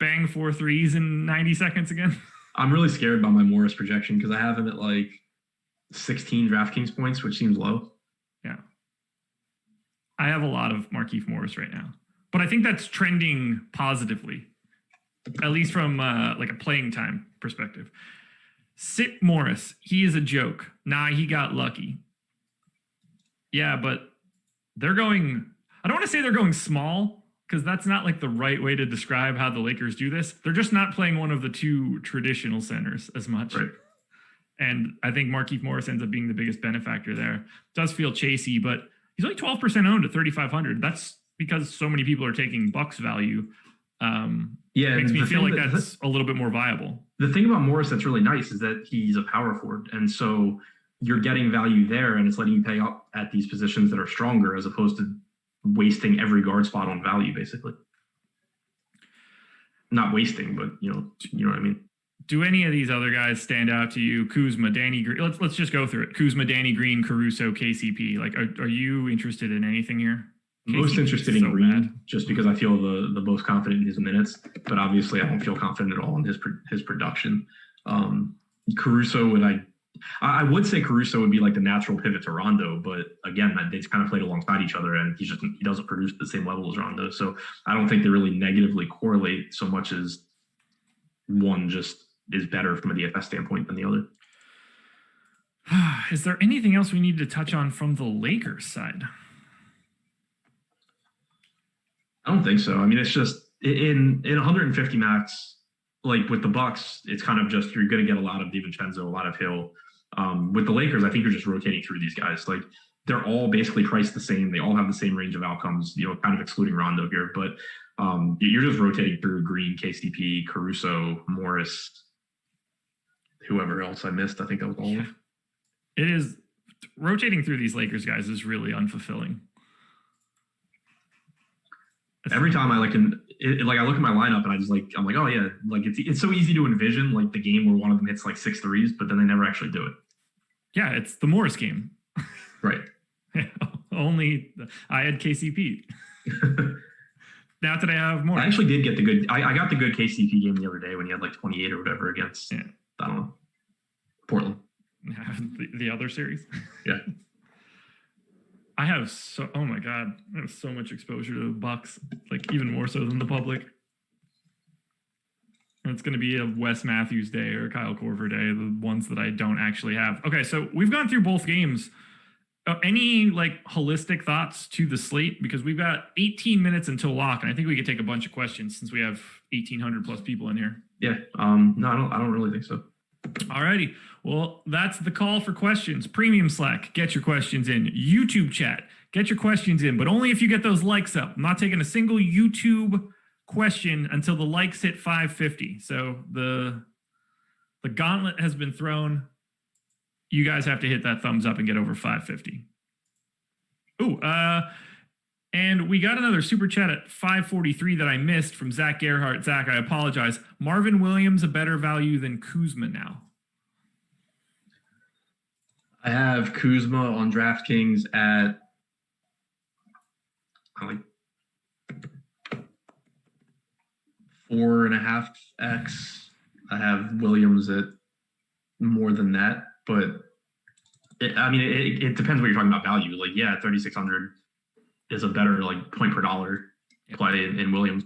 bang 4 threes in 90 seconds again? I'm really scared by my Morris projection because I have him at like 16 DraftKings points, which seems low. Yeah. I have a lot of Markieff Morris right now, but I think that's trending positively, at least from like a playing time perspective. Sit Morris. He is a joke. Nah, he got lucky. Yeah, but they're going, I don't want to say they're going small, because that's not like the right way to describe how the Lakers do this. They're just not playing one of the two traditional centers as much. Right. And I think Markieff Morris ends up being the biggest benefactor there. Does feel chasey, but he's only 12% owned at 3,500. That's because so many people are taking Bucks value. Yeah, makes me feel like that's a little bit more viable. The thing about Morris that's really nice is that he's a power forward. And so you're getting value there, and it's letting you pay up at these positions that are stronger, as opposed to wasting every guard spot on value, basically. Not wasting, but you know what I mean. Do any of these other guys stand out to you? Kuzma, Danny Green. Let's just go through it. Kuzma, Danny Green, Caruso, KCP. Like, are you interested in anything here? Most interested in Green, just because I feel the most confident in his minutes, but obviously I don't feel confident at all in his production. Caruso, I would say Caruso would be like the natural pivot to Rondo, but again, they kind of played alongside each other, and he doesn't produce at the same level as Rondo. So I don't think they really negatively correlate so much as one just is better from a DFS standpoint than the other. Is there anything else we need to touch on from the Lakers side? I don't think so. I mean, it's just in 150 max, like with the Bucks, it's kind of just, you're going to get a lot of DiVincenzo, a lot of Hill. With the Lakers, I think you're just rotating through these guys. Like, they're all basically priced the same. They all have the same range of outcomes, kind of excluding Rondo here, but you're just rotating through Green, KCP, Caruso, Morris, whoever else I missed. I think that was all. Yeah. It is rotating through these Lakers guys is really unfulfilling. Every time I I look at my lineup and I'm like, oh yeah, like it's so easy to envision like the game where one of them hits like 6 threes, but then they never actually do it. Yeah, it's the Morris game. Right. Only I had KCP. Now today I have more. I actually did get I got the good KCP game the other day when he had like 28 or whatever against, I don't know, Portland. The other series? Yeah. I have oh my God, I have so much exposure to the Bucks, like even more so than the public. And it's going to be a Wes Matthews day or a Kyle Korver day, the ones that I don't actually have. Okay, so we've gone through both games. Any like holistic thoughts to the slate? Because we've got 18 minutes until lock, and I think we could take a bunch of questions since we have 1,800 plus people in here. Yeah. No, I don't really think so. All righty. Well, that's the call for questions. Premium Slack, get your questions in. YouTube chat, get your questions in, but only if you get those likes up. I'm not taking a single YouTube question until the likes hit 550. So the gauntlet has been thrown. You guys have to hit that thumbs up and get over 550. Ooh, and we got another super chat at 543 that I missed from Zach Gerhardt. Zach, I apologize. Marvin Williams a better value than Kuzma now? I have Kuzma on DraftKings at like 4.5x. I have Williams at more than that, but it depends what you're talking about value. Like, yeah, 3,600 is a better like point per dollar play in Williams.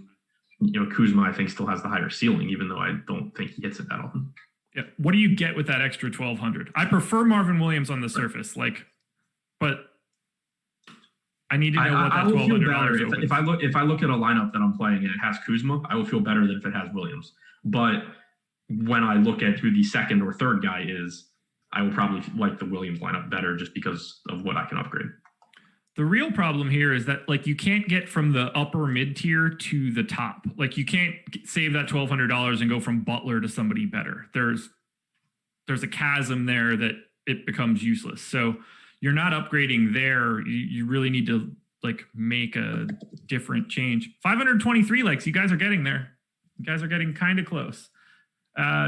Kuzma I think still has the higher ceiling, even though I don't think he hits it that often. Yeah. What do you get with that extra 1,200? I prefer Marvin Williams on the surface, but I need to know what that $1,200 is. If I look at a lineup that I'm playing and it has Kuzma, I will feel better than if it has Williams. But when I look at who the second or third guy is, I will probably like the Williams lineup better just because of what I can upgrade. The real problem here is that like you can't get from the upper mid tier to the top. Like you can't save that $1,200 and go from Butler to somebody better. There's a chasm there that it becomes useless. So you're not upgrading there. You really need to like make a different change. 523 likes. You guys are getting there. You guys are getting kind of close.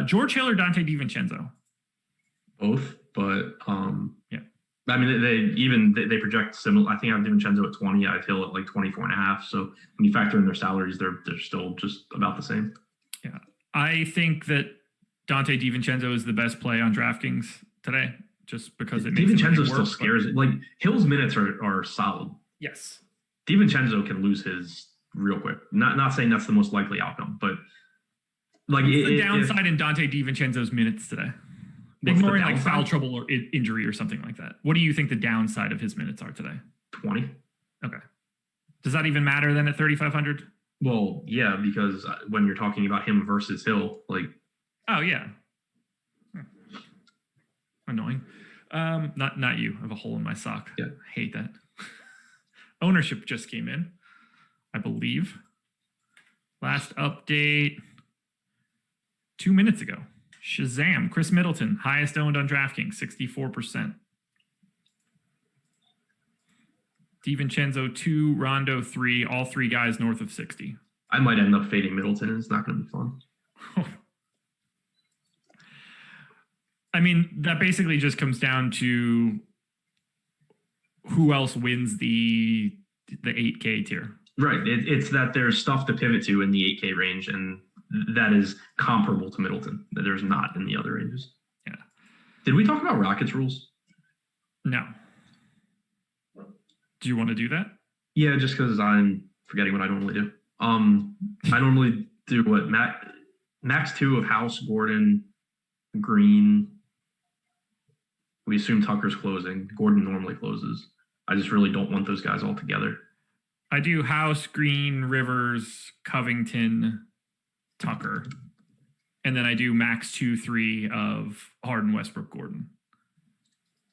George Hill or Dante DiVincenzo? Both, but yeah. I mean, they project similar. I think I have DiVincenzo at 20. I have Hill at like 24.5. So when you factor in their salaries, they're still just about the same. Yeah, I think that Dante DiVincenzo is the best play on DraftKings today, just because it makes DiVincenzo still scares it. Like Hill's minutes are solid. Yes, DiVincenzo can lose his real quick. Not saying that's the most likely outcome, but like the downside in Dante DiVincenzo's minutes today. Ignoring like foul trouble or injury or something like that. What do you think the downside of his minutes are today? 20. Okay. Does that even matter then at 3,500? Well, yeah, because when you're talking about him versus Hill, like. Oh, yeah. Annoying. Not you. I have a hole in my sock. Yeah. I hate that. Ownership just came in, I believe. Last update 2 minutes ago. Shazam, Chris Middleton, highest owned on DraftKings, 64%. DiVincenzo 2, Rondo 3, all three guys north of 60. I might end up fading Middleton, and it's not going to be fun. I mean, that basically just comes down to who else wins the 8K tier. Right. It's that there's stuff to pivot to in the 8K range, and that is comparable to Middleton that there's not in the other ranges. Yeah. Did we talk about Rockets rules? No. Do you want to do that? Yeah, just because I'm forgetting what I normally do. I normally do what max 2 of House, Gordon, Green. We assume Tucker's closing. Gordon normally closes. I just really don't want those guys all together. I do House, Green, Rivers, Covington, Tucker, and then I do max 2-3 of Harden, Westbrook, Gordon.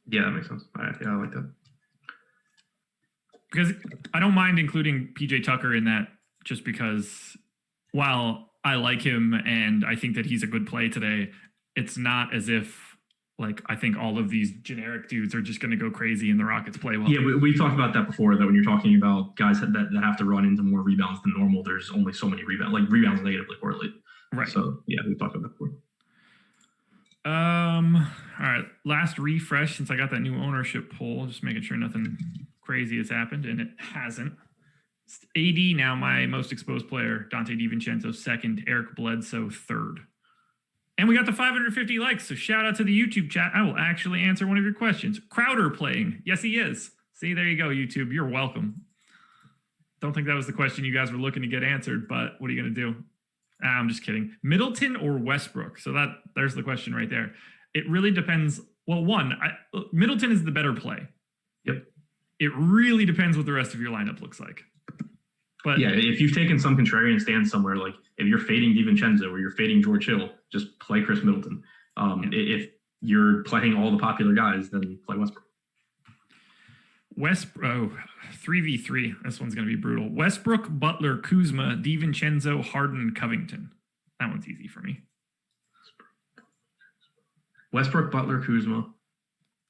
Yeah, that makes sense. Yeah, I like that. Because I don't mind including PJ Tucker in that, just because while I like him and I think that he's a good play today, it's not as if like I think all of these generic dudes are just going to go crazy and the Rockets play well. Yeah, we've talked about that before, that when you're talking about guys that have to run into more rebounds than normal, there's only so many rebounds, like rebounds negatively correlate. Right. So yeah, we've talked about that before. All right. Last refresh since I got that new ownership poll, just making sure nothing crazy has happened, and it hasn't. AD now my most exposed player, Dante DiVincenzo second, Eric Bledsoe third. And we got the 550 likes, so shout out to the YouTube chat. I will actually answer one of your questions. Crowder playing. Yes, he is. See, there you go, YouTube. You're welcome. Don't think that was the question you guys were looking to get answered, but what are you going to do? I'm just kidding. Middleton or Westbrook? So there's the question right there. It really depends. Well, Middleton is the better play. Yep. It really depends what the rest of your lineup looks like. But yeah, if you've taken some contrarian stance somewhere, like if you're fading DiVincenzo or you're fading George Hill, just play Chris Middleton. If you're playing all the popular guys, then play Westbrook. 3v3. This one's going to be brutal. Westbrook, Butler, Kuzma, DiVincenzo, Harden, Covington. That one's easy for me. Westbrook, Butler, Kuzma.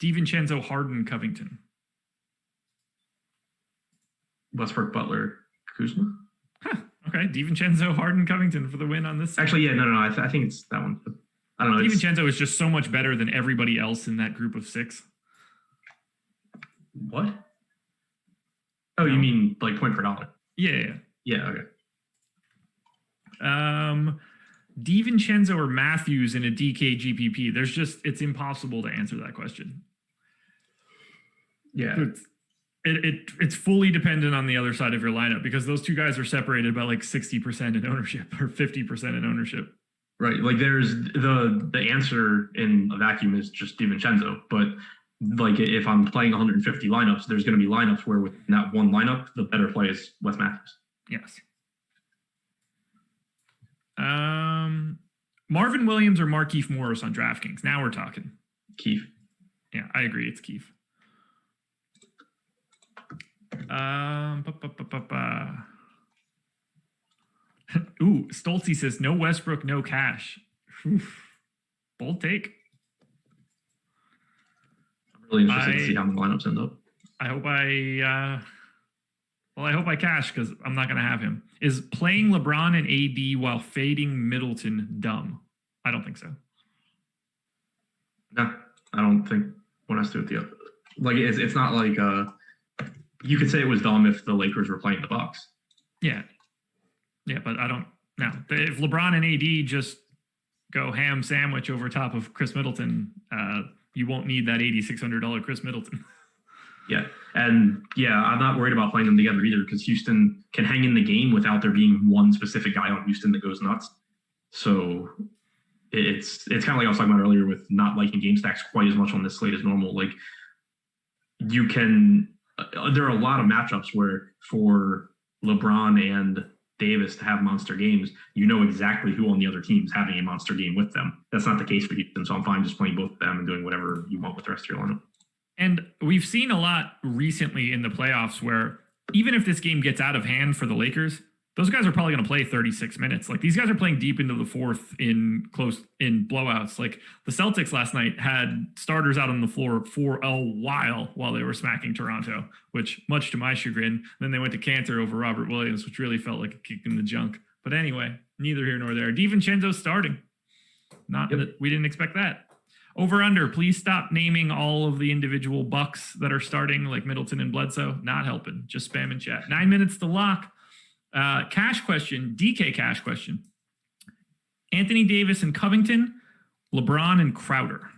DiVincenzo, Harden, Covington. Westbrook, Butler, Kuzma. Huh. Okay. DiVincenzo, Harden, Covington for the win on this side. Actually, yeah, no. I think it's that one. I don't know. DiVincenzo is just so much better than everybody else in that group of six. What? Oh, you mean like point per dollar? Yeah. Yeah, okay. DiVincenzo or Matthews in a DK GPP? It's impossible to answer that question. Yeah. It's fully dependent on the other side of your lineup because those two guys are separated by like 60% in ownership or 50% in ownership. Right. Like there's the answer in a vacuum is just DiVincenzo, but like if I'm playing 150 lineups, there's going to be lineups where within that one lineup, the better play is Wes Matthews. Yes. Marvin Williams or Markieff Morris on DraftKings. Now we're talking. Keith. Yeah, I agree. It's Keith. Ooh, Stoltzy says no Westbrook, no cash. Oof. Bold take. I'm really interested to see how the lineups end up. I hope I cash because I'm not going to have him. Is playing LeBron and AD while fading Middleton dumb? I don't think so. No, I don't think one has to do with the other. Like it's not like you could say it was dumb if the Lakers were playing the Bucks. Yeah, but I don't. No, if LeBron and AD just go ham sandwich over top of Chris Middleton, you won't need that $8,600 Chris Middleton. Yeah, and yeah, I'm not worried about playing them together either because Houston can hang in the game without there being one specific guy on Houston that goes nuts. So it's kind of like I was talking about earlier with not liking game stacks quite as much on this slate as normal. Like you can, there are a lot of matchups where for LeBron and Davis to have monster games, you know exactly who on the other team's having a monster game with them. That's not the case for Houston, so I'm fine just playing both of them and doing whatever you want with the rest of your lineup. And we've seen a lot recently in the playoffs where even if this game gets out of hand for the Lakers, those guys are probably going to play 36 minutes. Like these guys are playing deep into the fourth in blowouts. Like the Celtics last night had starters out on the floor for a while they were smacking Toronto, which much to my chagrin, then they went to Cantor over Robert Williams, which really felt like a kick in the junk. But anyway, neither here nor there. DiVincenzo's starting. We didn't expect that. Over under, please stop naming all of the individual Bucks that are starting, like Middleton and Bledsoe. Not helping. Just spam in chat. 9 minutes to lock. Cash question, DK cash question. Anthony Davis and Covington, LeBron and Crowder.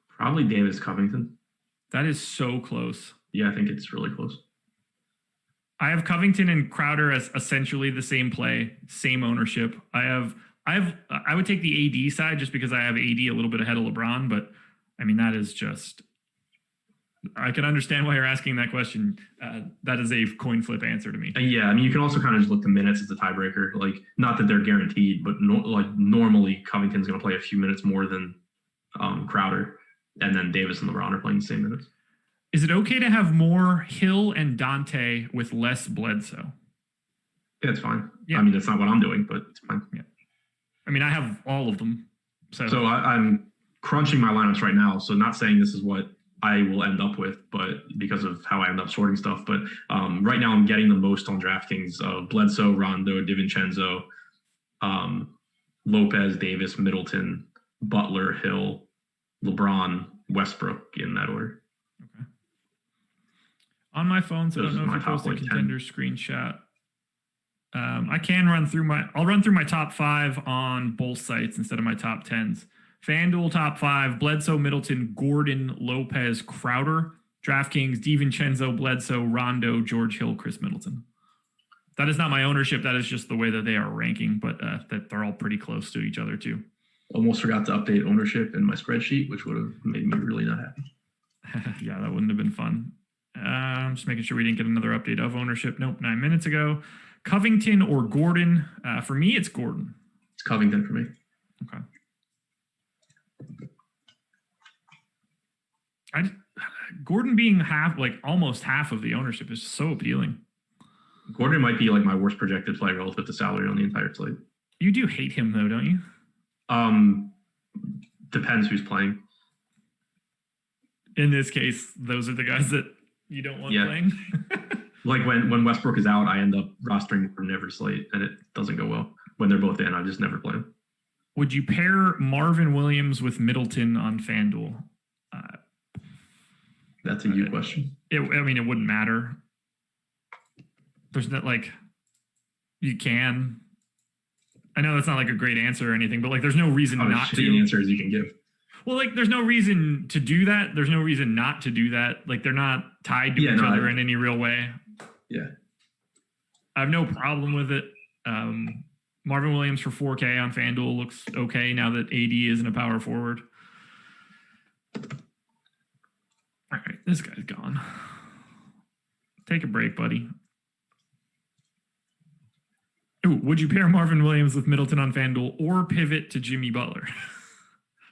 Probably Davis, Covington. That is so close. Yeah, I think it's really close. I have Covington and Crowder as essentially the same play, same ownership. I would take the AD side just because I have AD a little bit ahead of LeBron, but I mean, that is just, I can understand why you're asking that question. That is a coin flip answer to me. Yeah, I mean, you can also kind of just look to minutes as a tiebreaker. Like, not that they're guaranteed, but normally Covington's going to play a few minutes more than Crowder, and then Davis and LeBron are playing the same minutes. Is it okay to have more Hill and Dante with less Bledsoe? Yeah, it's fine. Yeah. I mean, that's not what I'm doing, but it's fine. Yeah. I mean, I have all of them. So I'm crunching my lineups right now. So not saying this is what I will end up with, but because of how I end up sorting stuff. But right now I'm getting the most on DraftKings: Bledsoe, Rondo, DiVincenzo, Lopez, Davis, Middleton, Butler, Hill, LeBron, Westbrook, in that order. Okay. On my phone, so I don't know if you posted a contender 10. screenshot. I can I'll run through my top 5 on both sites instead of my top 10s. FanDuel top 5: Bledsoe, Middleton, Gordon, Lopez, Crowder. DraftKings: DiVincenzo, Bledsoe, Rondo, George Hill, Chris Middleton. That is not my ownership. That is just the way that they are ranking, but that they're all pretty close to each other too. Almost forgot to update ownership in my spreadsheet, which would have made me really not happy. Yeah, that wouldn't have been fun. Just making sure we didn't get another update of ownership. Nope, 9 minutes ago. Covington or Gordon? For me, it's Gordon. It's Covington for me. Okay. Gordon being almost half of the ownership is so appealing. Gordon might be like my worst projected play relative to salary on the entire slate. You do hate him though, don't you? Depends who's playing. In this case, those are the guys that you don't want playing. Like when Westbrook is out, I end up rostering from every slate, and it doesn't go well. When they're both in, I just never play them. Would you pair Marvin Williams with Middleton on FanDuel? That's a you question. It wouldn't matter. There's not you can. I know that's not a great answer or anything, but there's no reason not to. As answer as you can give. Well, there's no reason to do that. There's no reason not to do that. They're not tied to each other in any real way. Yeah. I have no problem with it. Marvin Williams for 4K on FanDuel looks okay now that AD isn't a power forward. All right, this guy's gone. Take a break, buddy. Ooh, would you pair Marvin Williams with Middleton on FanDuel or pivot to Jimmy Butler?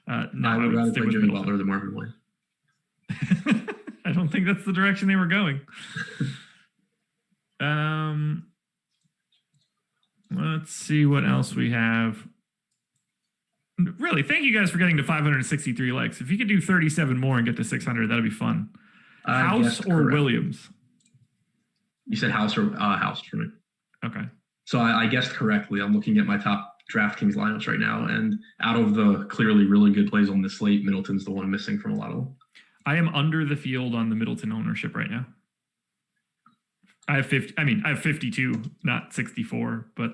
No, I would rather play Jimmy Middleton. Butler than Marvin Williams. I don't think that's the direction they were going. Let's see what else we have. Really, thank you guys for getting to 563 likes. If you could do 37 more and get to 600, that'd be fun. House or correct. Williams? You said House or House for me. Okay. So I guessed correctly. I'm looking at my top DraftKings lineups right now, and out of the clearly really good plays on this slate, Middleton's the one missing from a lot of them. I am under the field on the Middleton ownership right now. I have 52, not 64, but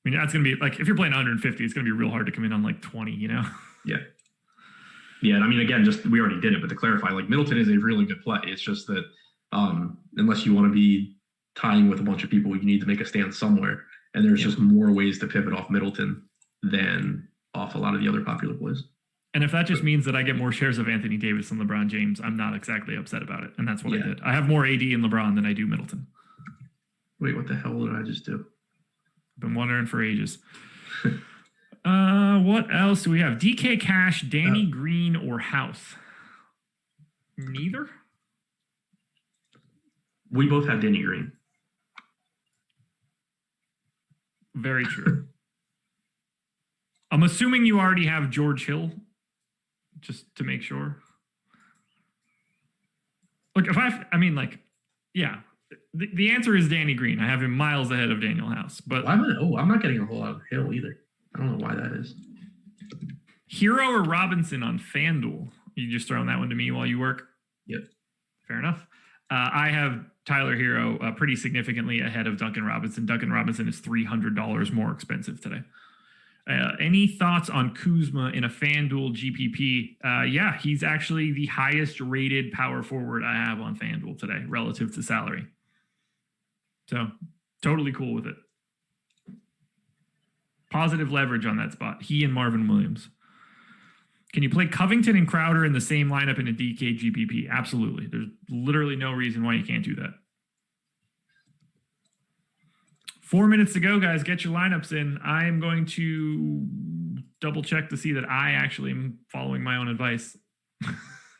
that's going to be if you're playing 150, it's going to be real hard to come in on 20, Yeah. Yeah. And again, we already did it, but to clarify, Middleton is a really good play. It's just that unless you want to be tying with a bunch of people, you need to make a stand somewhere. And there's just more ways to pivot off Middleton than off a lot of the other popular plays. And if that just means that I get more shares of Anthony Davis than LeBron James, I'm not exactly upset about it. And that's what I did. I have more AD and LeBron than I do Middleton. Wait, what the hell did I just do? I've been wondering for ages. What else do we have? DK Cash, Danny Green, or House? Neither? We both have Danny Green. Very true. I'm assuming you already have George Hill, just to make sure. Look, yeah. The answer is Danny Green. I have him miles ahead of Daniel House. But I'm not getting a whole lot of Hill either. I don't know why that is. Hero or Robinson on FanDuel? You just throwing that one to me while you work? Yep. Fair enough. I have Tyler Hero pretty significantly ahead of Duncan Robinson. Duncan Robinson is $300 more expensive today. Any thoughts on Kuzma in a FanDuel GPP? Yeah, he's actually the highest rated power forward I have on FanDuel today relative to salary. So totally cool with it. Positive leverage on that spot. He and Marvin Williams. Can you play Covington and Crowder in the same lineup in a DK GPP? Absolutely. There's literally no reason why you can't do that. 4 minutes to go, guys. Get your lineups in. I am going to double check to see that I actually am following my own advice.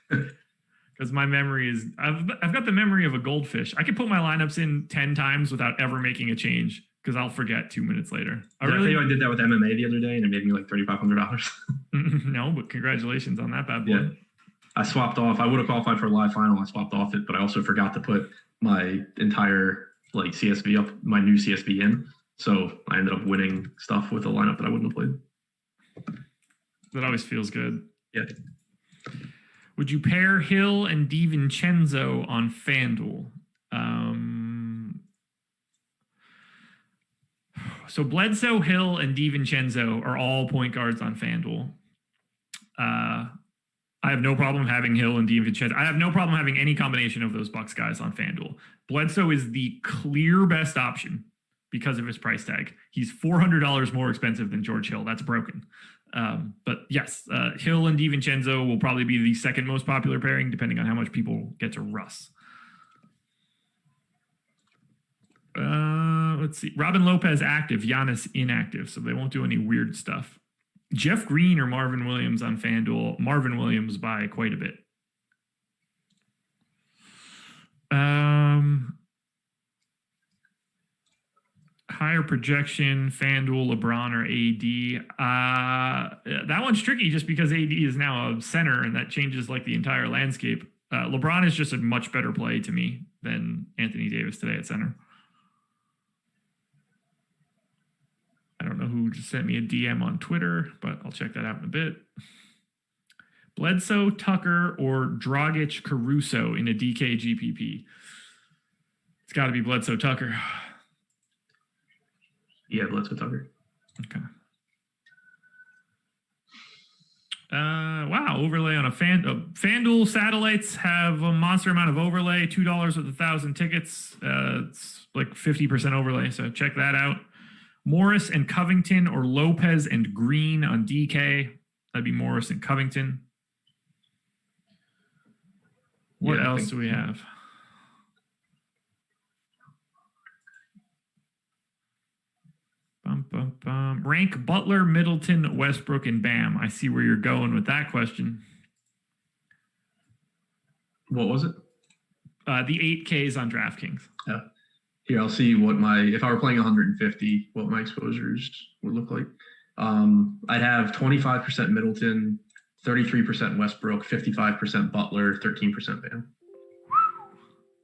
Because my memory is, I've got the memory of a goldfish. I could put my lineups in 10 times without ever making a change because I'll forget 2 minutes later. I did that with MMA the other day, and it made me like $3,500. No, but congratulations on that bad boy. Yeah. I swapped off. I would have qualified for a live final. I swapped off it, but I also forgot to put my entire like CSV up, my new CSV in. So I ended up winning stuff with a lineup that I wouldn't have played. That always feels good. Yeah. Would you pair Hill and DiVincenzo on FanDuel? So Bledsoe, Hill, and DiVincenzo are all point guards on FanDuel. I have no problem having Hill and DiVincenzo. I have no problem having any combination of those Bucks guys on FanDuel. Bledsoe is the clear best option because of his price tag. He's $400 more expensive than George Hill. That's broken. But yes, Hill and DiVincenzo will probably be the second most popular pairing, depending on how much people get to Russ. Let's see. Robin Lopez active, Giannis inactive, so they won't do any weird stuff. Jeff Green or Marvin Williams on FanDuel? Marvin Williams by quite a bit. Higher projection, FanDuel, LeBron, or AD. That one's tricky just because AD is now a center, and that changes like the entire landscape. LeBron is just a much better play to me than Anthony Davis today at center. I don't know who just sent me a DM on Twitter, but I'll check that out in a bit. Bledsoe, Tucker, or Dragic, Caruso in a DK GPP. It's got to be Bledsoe, Tucker. Yeah, Bledsoe, Tucker. Okay. Wow, overlay on a FanDuel satellites have a monster amount of overlay, $2 with 1,000 tickets. It's like 50% overlay, so check that out. Morris and Covington or Lopez and Green on DK. That'd be Morris and Covington. What else do we have? Rank Butler, Middleton, Westbrook, and Bam. I see where you're going with that question. What was it? The 8Ks on DraftKings. Yeah. Here, I'll see what if I were playing 150, what my exposures would look like. I'd have 25% Middleton, 33% Westbrook, 55% Butler, 13%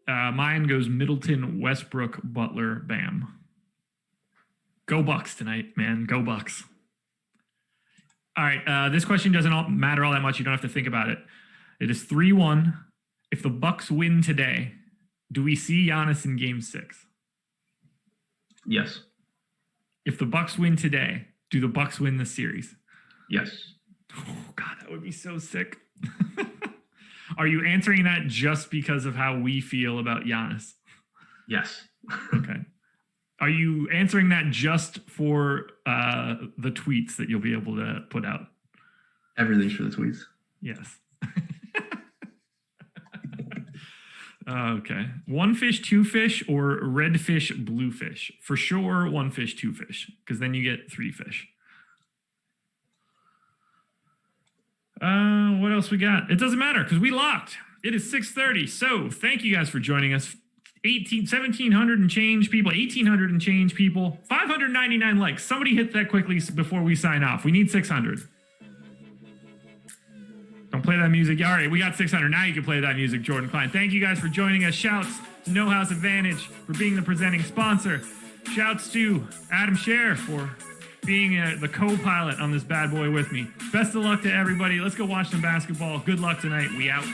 Bam. Mine goes Middleton, Westbrook, Butler, Bam. Go Bucks tonight, man. Go Bucks. All right. This question doesn't matter all that much. You don't have to think about it. It is 3-1. If the Bucks win today, do we see Giannis in Game 6? Yes. If the Bucks win today, do the Bucks win the series? Yes. Oh, God, that would be so sick. Are you answering that just because of how we feel about Giannis? Yes. Okay. Are you answering that just for the tweets that you'll be able to put out? Everything's for the tweets. Yes. Okay. One fish, two fish, or red fish, blue fish? For sure, one fish, two fish, because then you get three fish. What else we got? It doesn't matter because we locked. It is 6:30. So thank you guys for joining us. 1,700 and change people, 1,800 and change people, 599 likes. Somebody hit that quickly before we sign off. We need 600. Don't play that music. All right, we got 600. Now you can play that music, Jordan Klein. Thank you guys for joining us. Shouts to No House Advantage for being the presenting sponsor. Shouts to Adam Scherer for being the co-pilot on this bad boy with me. Best of luck to everybody. Let's go watch some basketball. Good luck tonight. We out.